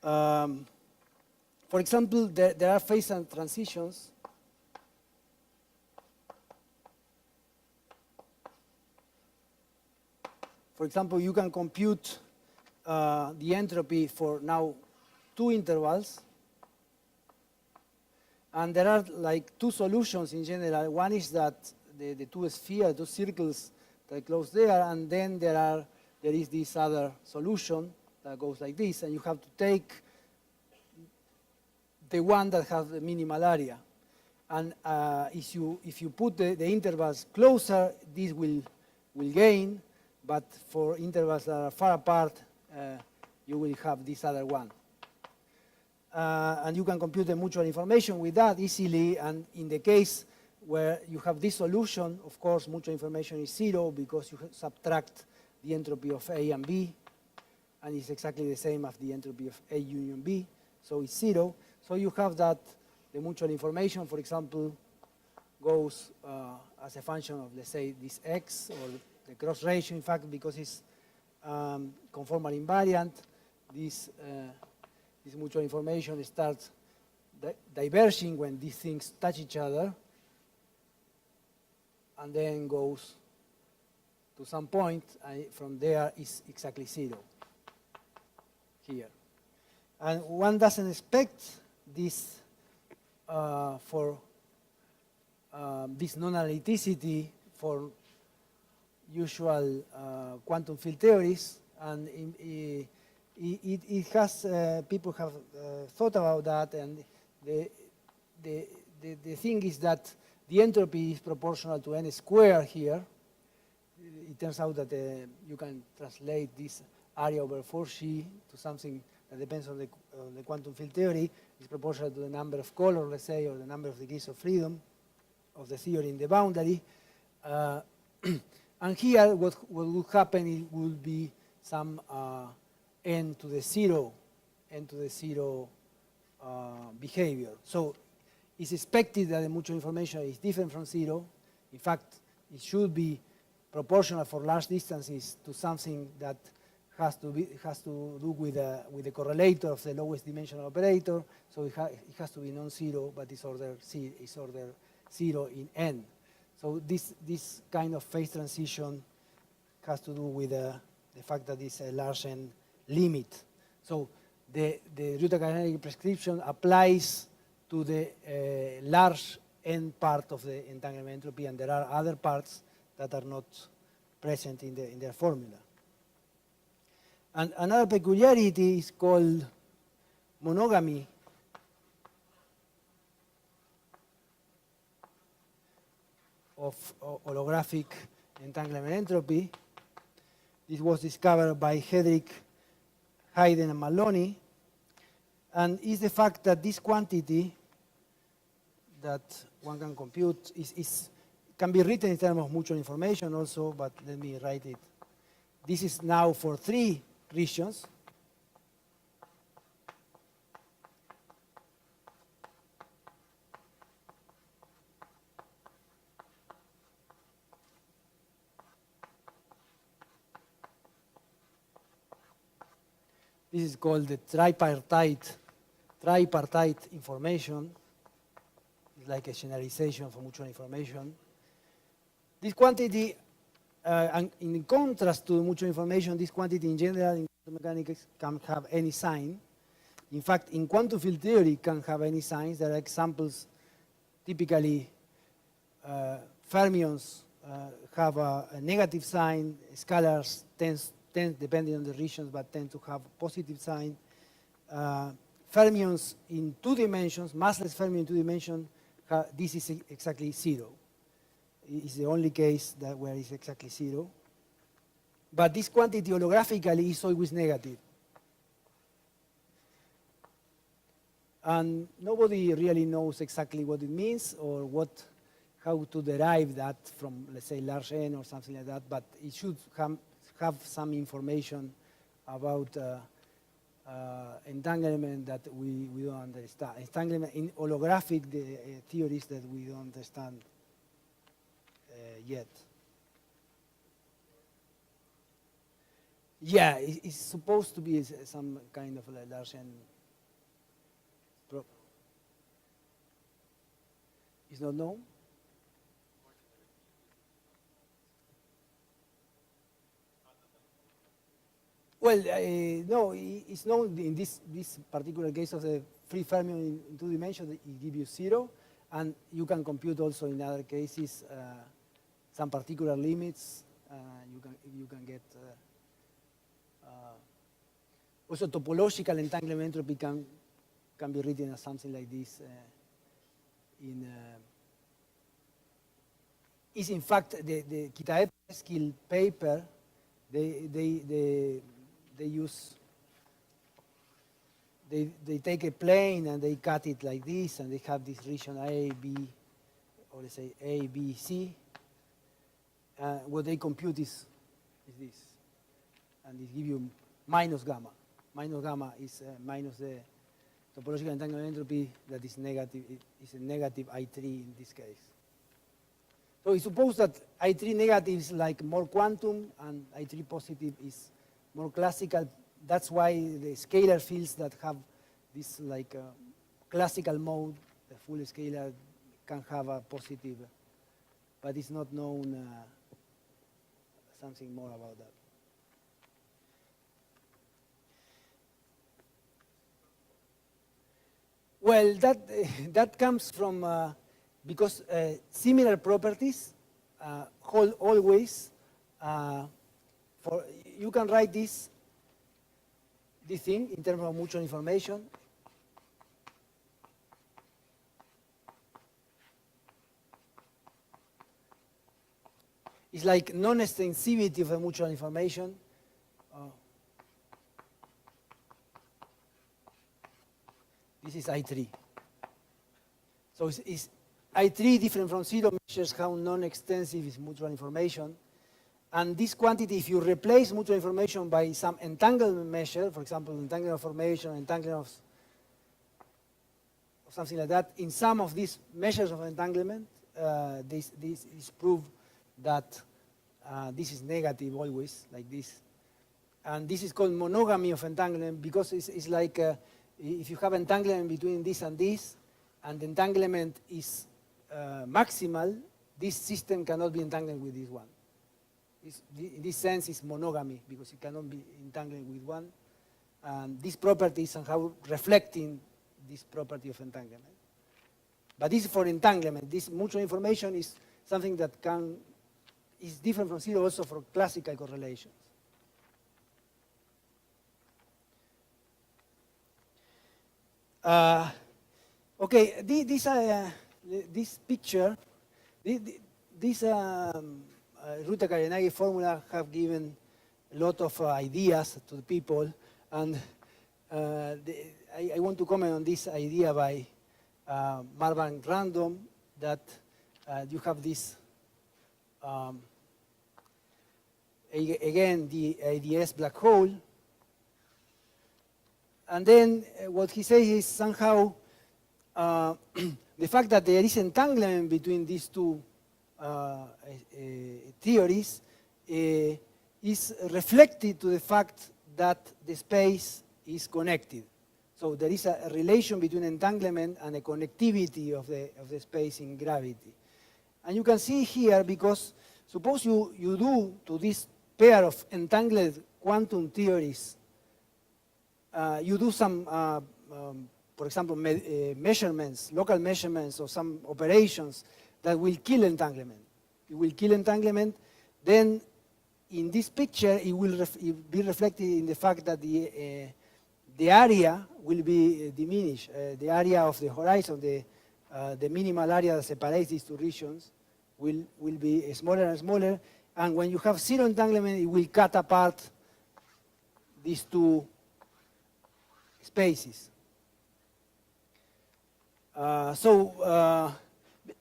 For example, there are phase and transitions. For example, you can compute the entropy for now 2 intervals. And there are like 2 solutions in general. One is that the 2 spheres, 2 circles that close there, and then there is this other solution that goes like this, and you have to take the one that has the minimal area. And if you put the intervals closer, this will gain, but for intervals that are far apart, you will have this other one. And you can compute the mutual information with that easily, and in the case where you have this solution, of course, mutual information is 0 because you subtract the entropy of A and B, and it's exactly the same as the entropy of A union B, so it's 0. So you have that the mutual information, for example, goes as a function of, let's say, this X, or the cross ratio, in fact, because it's conformal invariant. This mutual information starts diverging when these things touch each other, and then goes to some point, and from there is exactly 0 here. And one doesn't expect this for this non-analyticity for usual quantum field theories, and it has people have thought about that, and the thing is that the entropy is proportional to n squared here. It turns out that you can translate this area over 4C to something that depends on the quantum field theory. It's proportional to the number of colors, let's say, or the number of degrees of freedom of the theory in the boundary. And here, what would happen, it would be some n to the 0 behavior. So it's expected that the mutual information is different from 0. In fact, it should be proportional for large distances to something that has to do with the correlator of the lowest dimensional operator. So it has to be non-zero, but it's order 0 in n. So this kind of phase transition has to do with the fact that it's a large n limit. So the Rjutak-Heinrich prescription applies to the large n part of the entanglement entropy, and there are other parts that are not present in their formula. And another peculiarity is called monogamy. Of holographic entanglement entropy. This was discovered by Hedrick, Hayden, and Maloney, and is the fact that this quantity that one can compute can be written in terms of mutual information also, but let me write it. This is now for 3 regions. This is called the tripartite information. It's like a generalization for mutual information. This quantity, and in contrast to mutual information, this quantity in general in quantum mechanics can have any sign. In fact, in quantum field theory, it can have any signs. There are examples. Typically, fermions have a negative sign. Scalars tend, depending on the regions, but tend to have positive sign. Fermions in 2 dimensions, massless fermion in 2 dimensions, this is exactly 0. It's the only case where it's exactly 0. But this quantity holographically is always negative. And nobody really knows exactly what it means or how to derive that from, let's say, large n or something like that, but it should have some information about entanglement that we don't understand. Entanglement in holographic theories that we don't understand yet. Yeah, it's supposed to be some kind of a large n It's not known? Well, no, it's known in this particular case of the free fermion in 2 dimensions, it gives you 0, and you can compute also in other cases some particular limits. You can get also topological entanglement entropy can be written as something like this. Is in fact the Kitaev-Skill paper. They take a plane and they cut it like this, and they have this region A, B, or let's say A, B, C. What they compute is this, and it gives you minus gamma. Minus gamma is minus the topological entanglement entropy that is negative. It is a negative I3 in this case. So we suppose that I3 negative is like more quantum, and I3 positive is more classical. That's why the scalar fields that have this like classical mode, the full scalar, can have a positive, but it's not known something more about that. Well, that comes from because similar properties hold always. You can write this thing in terms of mutual information. It's like non-extensivity of the mutual information. This is I3. So is I3 different from 0 measures how non-extensive is mutual information. And this quantity, if you replace mutual information by some entanglement measure, for example, entanglement of formation, entanglement of something like that, in some of these measures of entanglement, this is proved that this is negative always, like this. And this is called monogamy of entanglement, because it's like if you have entanglement between this, and the entanglement is maximal, this system cannot be entangled with this one. In this sense, it's monogamy, because it cannot be entangled with one. This property is somehow reflecting this property of entanglement. But this is for entanglement. This mutual information is something that is different from 0 also for classical correlations. Okay, this picture, this Rutta-Kayanagi formula have given a lot of ideas to the people, and I want to comment on this idea by Marwan Random, that you have this, again, the ADS black hole. And then what he says is somehow the fact that there is entanglement between these two theories is reflected to the fact that the space is connected. So there is a relation between entanglement and the connectivity of the space in gravity. And you can see here, because suppose you do to this pair of entangled quantum theories, you do some, for example, measurements, local measurements, or some operations that will kill entanglement. It will kill entanglement. Then in this picture, it will be reflected in the fact that the area will be diminished. The area of the horizon, the minimal area that separates these two regions, will be smaller and smaller. And when you have 0 entanglement, it will cut apart these two spaces.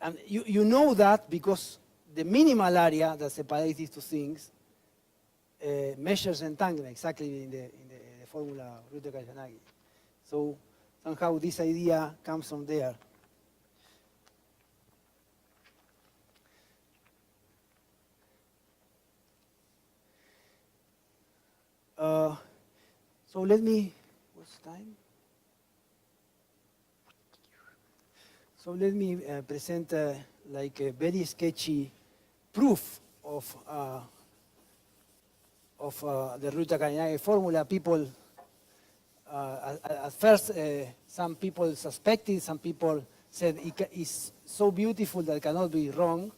And you know that because the minimal area that separates these two things measures entanglement exactly in the formula Rutta-Kayanagi. So somehow this idea comes from there. So let me, what's time? So let me present like a very sketchy proof of the Ryu-Takayanagi formula. People, at first, some people suspected, some people said it's so beautiful that it cannot be wrong.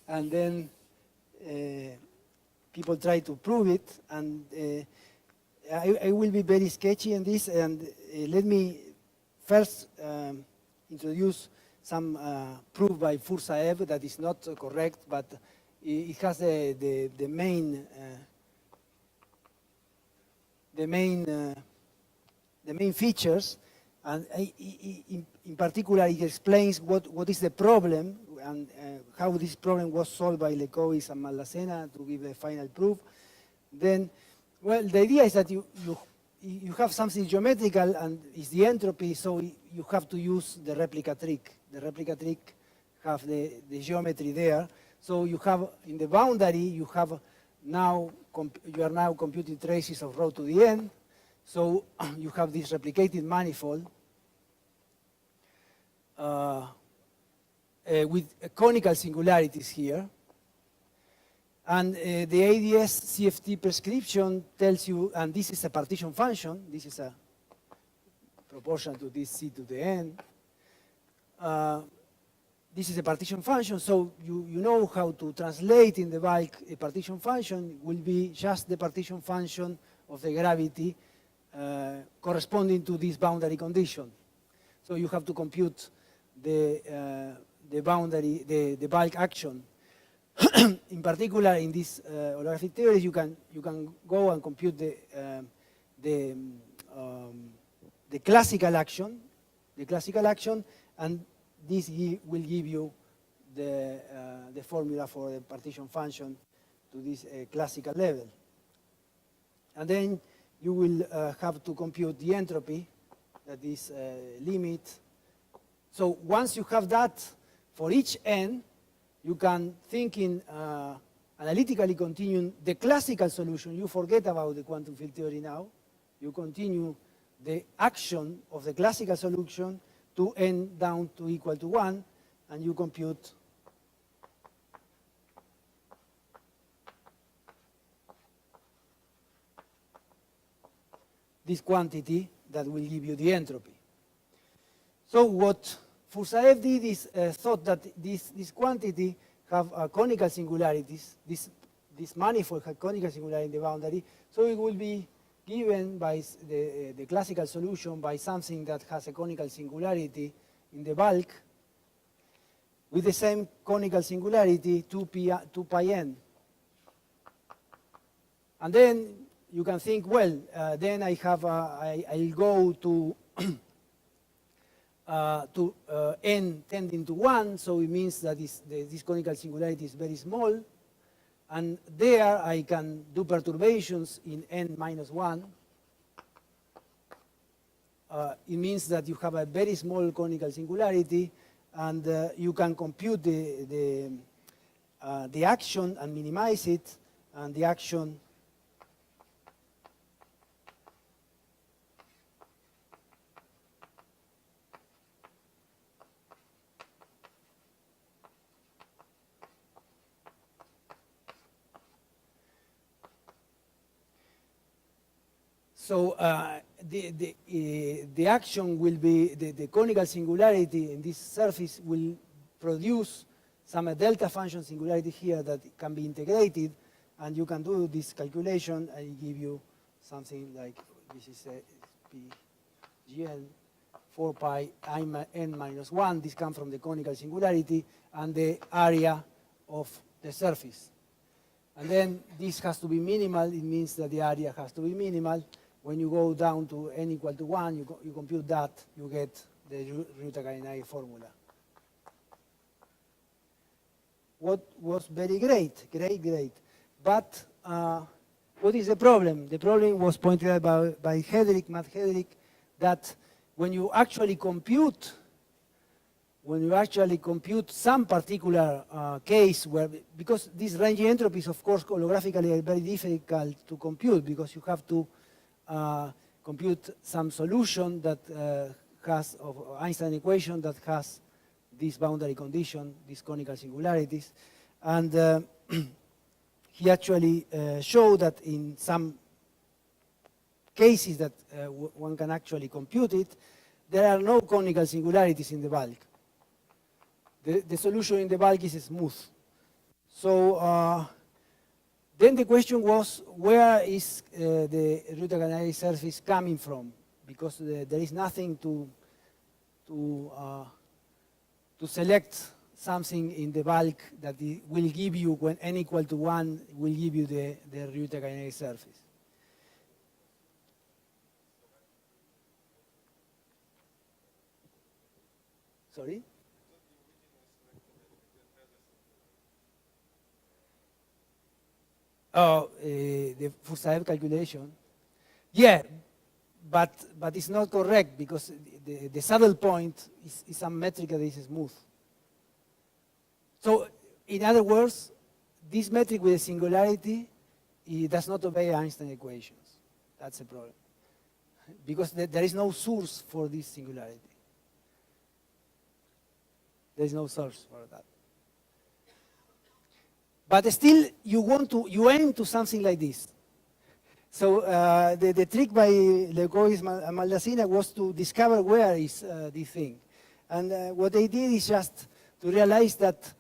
And then people try to prove it. And I will be very sketchy in this. And let me first introduce some proof by Fursaev that is not correct, but it has the main features, and in particular it explains what is the problem and how this problem was solved by Lekovis and Maldacena to give the final proof. Then, well, the idea is that you have something geometrical and it's the entropy, so you have to use the replica trick. The replica trick have the geometry there. So you have in the boundary, you are now computing traces of rho to the n. So you have this replicated manifold with conical singularities here. And the ADS CFT prescription tells you, and this is a partition function, this is a proportional to this C to the n. This is a partition function, so you know how to translate in the bulk a partition function will be just the partition function of the gravity corresponding to this boundary condition. So you have to compute the boundary, the bulk action. In particular, in this holographic theories, you can go and compute the classical action, and this will give you the formula for the partition function to this classical level. And then you will have to compute the entropy, that is limit. So once you have that for each n, you can think in analytically continue the classical solution. You forget about the quantum field theory now. You continue the action of the classical solution to n down to equal to 1, and you compute this quantity that will give you the entropy. So what Fursaev did is thought that this quantity have conical singularities, this manifold had conical singularity in the boundary, so it will be given by the classical solution by something that has a conical singularity in the bulk with the same conical singularity 2 pi n. And then you can think, well, then I'll go to n tending to 1, so it means that this conical singularity is very small. And there I can do perturbations in n minus 1. It means that you have a very small conical singularity, and you can compute the action and minimize it, and the action So the action will be, the conical singularity in this surface will produce some delta function singularity here that can be integrated, and you can do this calculation and give you something like, this is a PGN 4 pi n minus 1. This comes from the conical singularity and the area of the surface. And then this has to be minimal. It means that the area has to be minimal. When you go down to n equal to 1, you compute that, you get the Ryu-Takayanagi formula. What was very great. But what is the problem? The problem was pointed out by Matt Hedrick, that when you actually compute some particular case where, because these ranging entropies, of course, holographically are very difficult to compute, because you have to compute some solution that has of Einstein equation that has this boundary condition, these conical singularities. And he actually showed that in some cases that one can actually compute it, there are no conical singularities in the bulk. The solution in the bulk is smooth. So then the question was, where is the Reuter-Canary surface coming from? Because there is nothing to select something in the bulk that will give you, when n equal to 1, will give you the Reuter-Canary surface. Sorry? Oh, the Fussaev calculation. Yeah, but it's not correct because the saddle point is a metric that is smooth. So, in other words, this metric with a singularity, it does not obey Einstein equations. That's the problem. Because there is no source for this singularity. There is no source for that. But still, you aim to something like this. So the trick by Leibowitz and Maldacena was to discover where is this thing. And what they did is just to realize that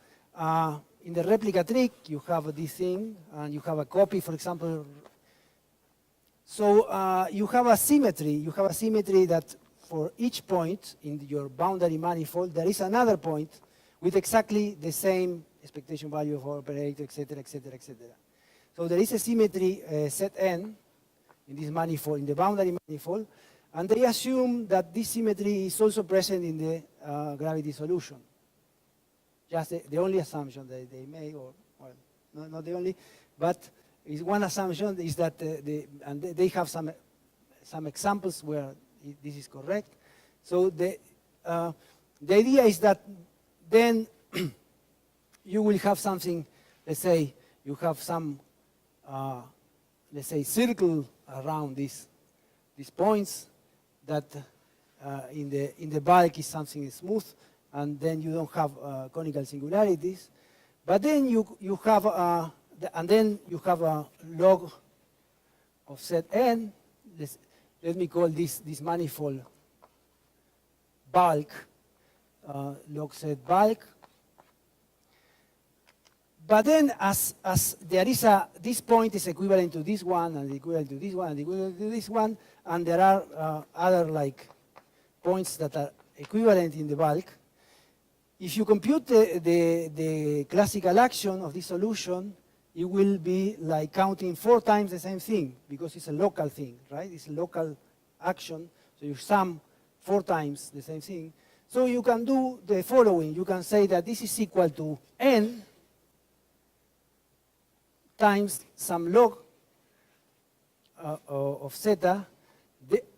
in the replica trick, you have this thing, and you have a copy, for example. So you have a symmetry. You have a symmetry that for each point in your boundary manifold, there is another point with exactly the same expectation value of operator, etc., etc., etc. So there is a symmetry set n in this manifold, in the boundary manifold, and they assume that this symmetry is also present in the gravity solution. Just the only assumption that they made, or well, not the only, but is one assumption is that and they have some examples where this is correct. So the idea is that then you will have something, let's say, you have some, let's say, circle around these points that in the bulk is something smooth, and then you don't have conical singularities. But then you have, and then you have a log of set n. Let me call this manifold bulk, log set bulk. But then as there is this point is equivalent to this one, and equivalent to this one, and equivalent to this one, and there are other like points that are equivalent in the bulk. If you compute the classical action of this solution, it will be like counting 4 times the same thing, because it's a local thing, right? It's a local action, so you sum 4 times the same thing. So you can do the following. You can say that this is equal to n times some log of zeta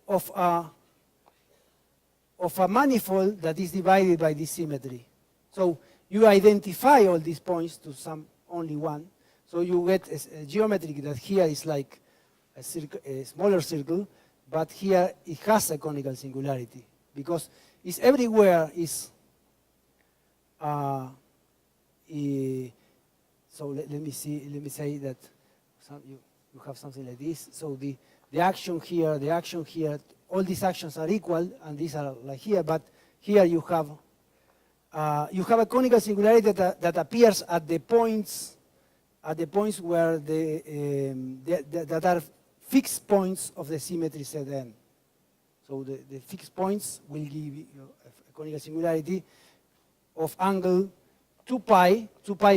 of a manifold that is divided by this symmetry. So you identify all these points to some only one. So you get a geometry that here is like a smaller circle, but here it has a conical singularity because it's everywhere is. So let me say that you have something like this. So the action here, all these actions are equal, and these are like here. But here you have a conical singularity that appears at the points where that are fixed points of the symmetry set n. So the fixed points will give you a conical singularity of angle 2 pi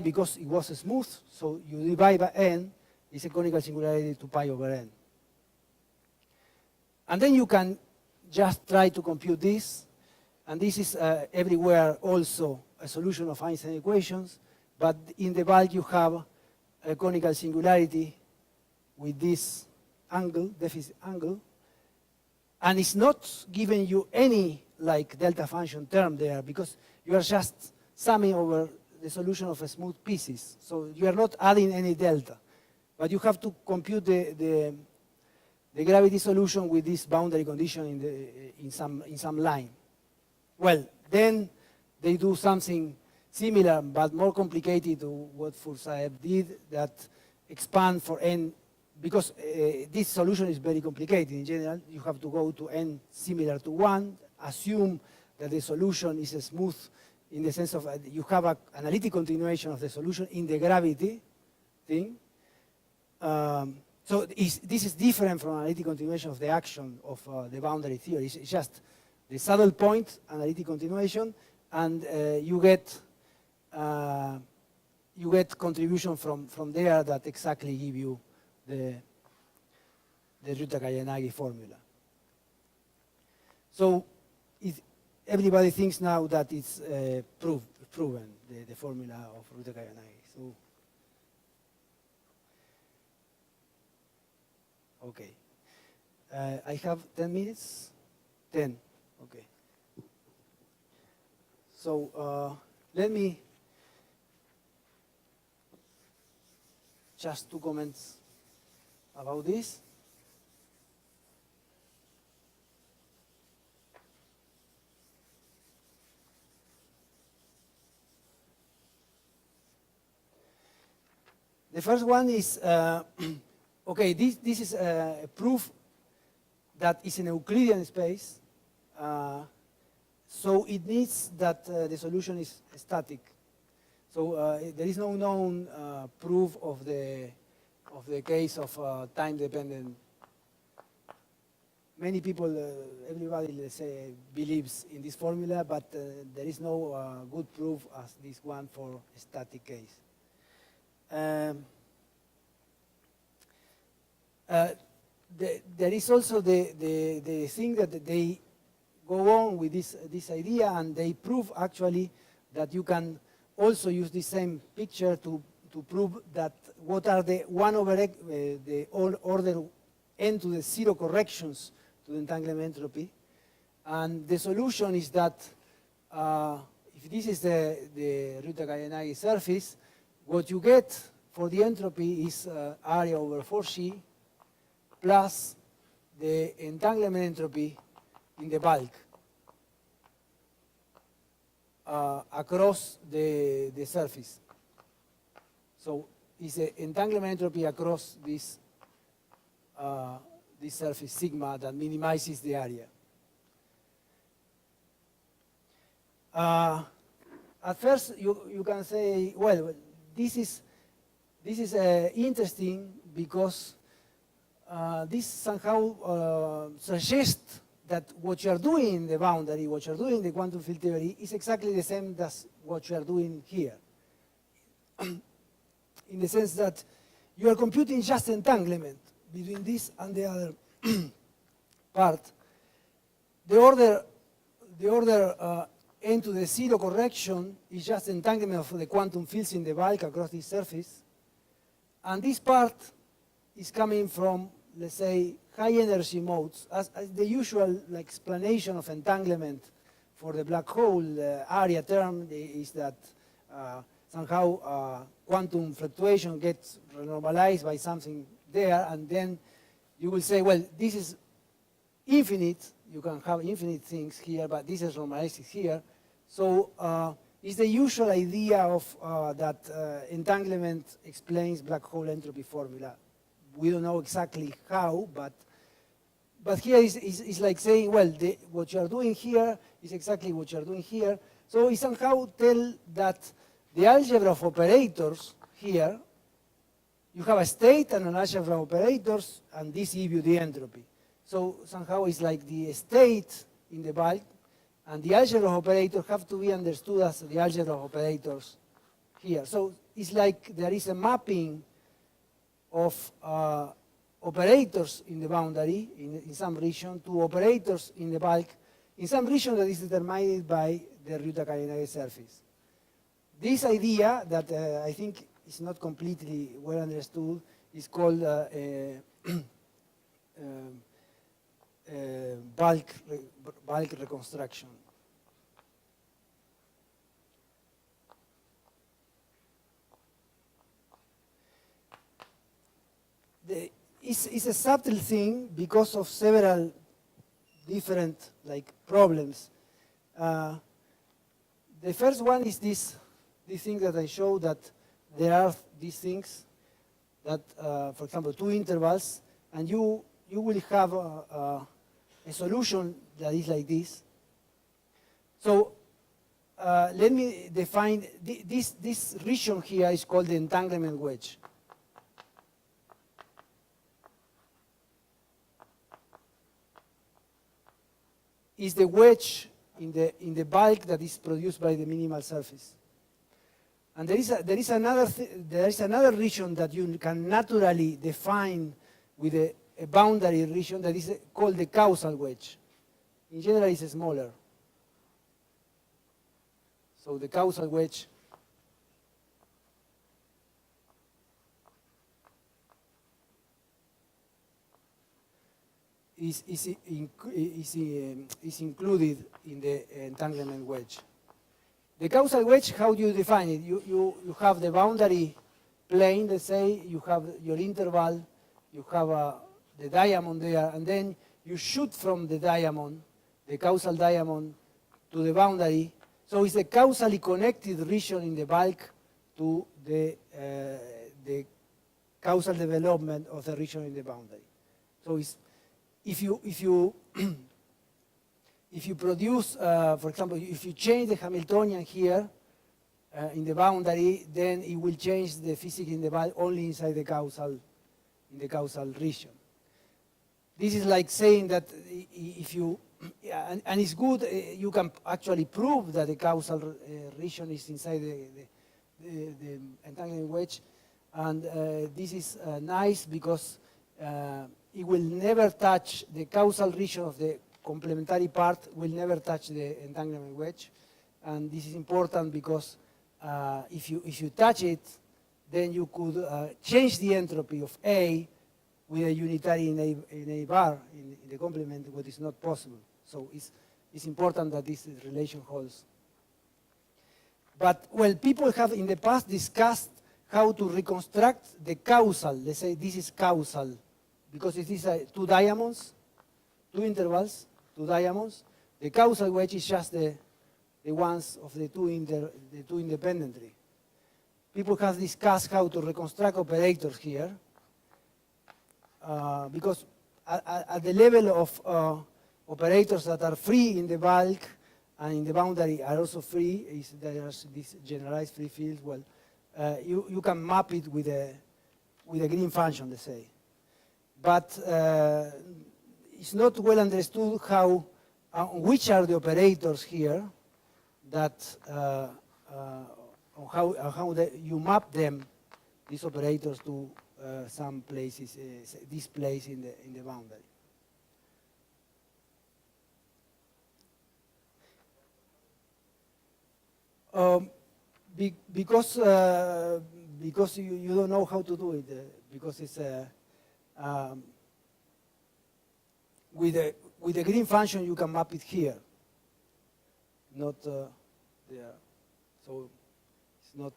because it was smooth, so you divide by n, it's a conical singularity 2 pi over n. And then you can just try to compute this, and this is everywhere also a solution of Einstein equations, but in the bulk you have a conical singularity with this angle, deficit angle, and it's not giving you any like delta function term there because you are just summing over the solution of a smooth pieces. So you are not adding any delta, but you have to compute the gravity solution with this boundary condition in some line. Well, then they do something similar but more complicated to what Fursaev did, that expand for n, because this solution is very complicated in general. You have to go to n similar to 1, assume that the solution is smooth in the sense of you have an analytic continuation of the solution in the gravity thing. So this is different from analytic continuation of the action of the boundary theory. It's just the saddle point analytic continuation, and you get contribution from there that exactly give you the Ryuta-Kayanagi formula. So everybody thinks now that it's proven, the formula of Ryuta-Kayanagi. So, okay. I have 10 minutes? 10, okay. So let me just 2 comments about this. The first one is, okay, this is a proof that it's an Euclidean space, so it needs that the solution is static. So there is no known proof of the case of time-dependent. Many people, everybody, let's say, believes in this formula, but there is no good proof as this one for a static case. There is also the thing that they go on with this idea, and they prove actually that you can also use the same picture to prove that what are the 1 over x, the order n to the 0 corrections to the entanglement entropy. And the solution is that if this is the Ryuta-Kayanagi surface, what you get for the entropy is area over 4C plus the entanglement entropy in the bulk across the surface. So it's an entanglement entropy across this surface sigma that minimizes the area. At first, you can say, well, this is interesting because this somehow suggests that what you are doing in the boundary, what you are doing in the quantum field theory, is exactly the same as what you are doing here. In the sense that you are computing just entanglement between this and the other part. The order n to the 0 correction is just entanglement of the quantum fields in the bulk across this surface. And this part is coming from, let's say, high energy modes. As the usual explanation of entanglement for the black hole area term is that somehow quantum fluctuation gets normalized by something there, and then you will say, well, this is infinite. You can have infinite things here, but this is normalized here. So it's the usual idea of that entanglement explains black hole entropy formula. We don't know exactly how, but here is like saying, well, what you are doing here is exactly what you are doing here. So it somehow tell that the algebra of operators here, you have a state and an algebra of operators, and this gives you the entropy. So somehow it's like the state in the bulk, and the algebra of operators have to be understood as the algebra of operators here. So it's like there is a mapping of operators in the boundary, in some region, to operators in the bulk, in some region that is determined by the Ryuta-Kayanagi surface. This idea that I think is not completely well understood is called bulk reconstruction. It's a subtle thing because of several different problems. The first one is this thing that I showed, that there are these things that, for example, two intervals, and you will have a solution that is like this. So let me define, this region here is called the entanglement wedge. Is the wedge in the bulk that is produced by the minimal surface. And there is another region that you can naturally define with a boundary region that is called the causal wedge. In general, it's smaller. So the causal wedge is included in the entanglement wedge. The causal wedge, how do you define it? You have the boundary plane, let's say, you have your interval, you have the diamond there, and then you shoot from the diamond, the causal diamond, to the boundary. So it's a causally connected region in the bulk to the causal development of the region in the boundary. So it's, if you produce, for example, if you change the Hamiltonian here in the boundary, then it will change the physics in the bulk only inside the causal region. This is like saying that if you, and it's good, you can actually prove that the causal region is inside the entanglement wedge, and this is nice because it will never touch the causal region of the complementary part, will never touch the entanglement wedge. And this is important because if you touch it, then you could change the entropy of A with a unitary in A bar in the complement, what is not possible. So it's important that this relation holds. But, well, people have in the past discussed how to reconstruct the causal. Let's say this is causal, because it is two diamonds, two intervals, two diamonds. The causal wedge is just the ones of the two independently. People have discussed how to reconstruct operators here, because at the level of operators that are free in the bulk and in the boundary are also free, there are these generalized free fields. Well, you can map it with a green function, let's say. But it's not well understood how, which are the operators here that, how you map them, these operators, to some places, this place in the boundary. Because you don't know how to do it, because it's with the green function you can map it here, not there. So it's not.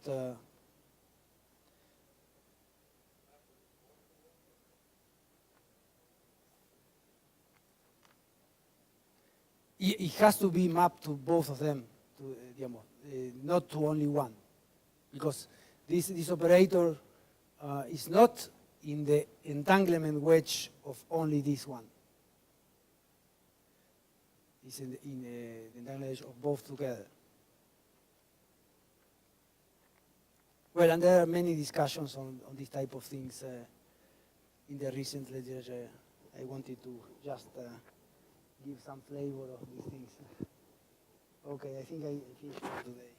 It has to be mapped to both of them, not to only one, because this operator is not in the entanglement wedge of only this one. It's in the entanglement wedge of both together. Well, and there are many discussions on these type of things in the recent literature. I wanted to just give some flavor of these things. Okay, I think I finished for today.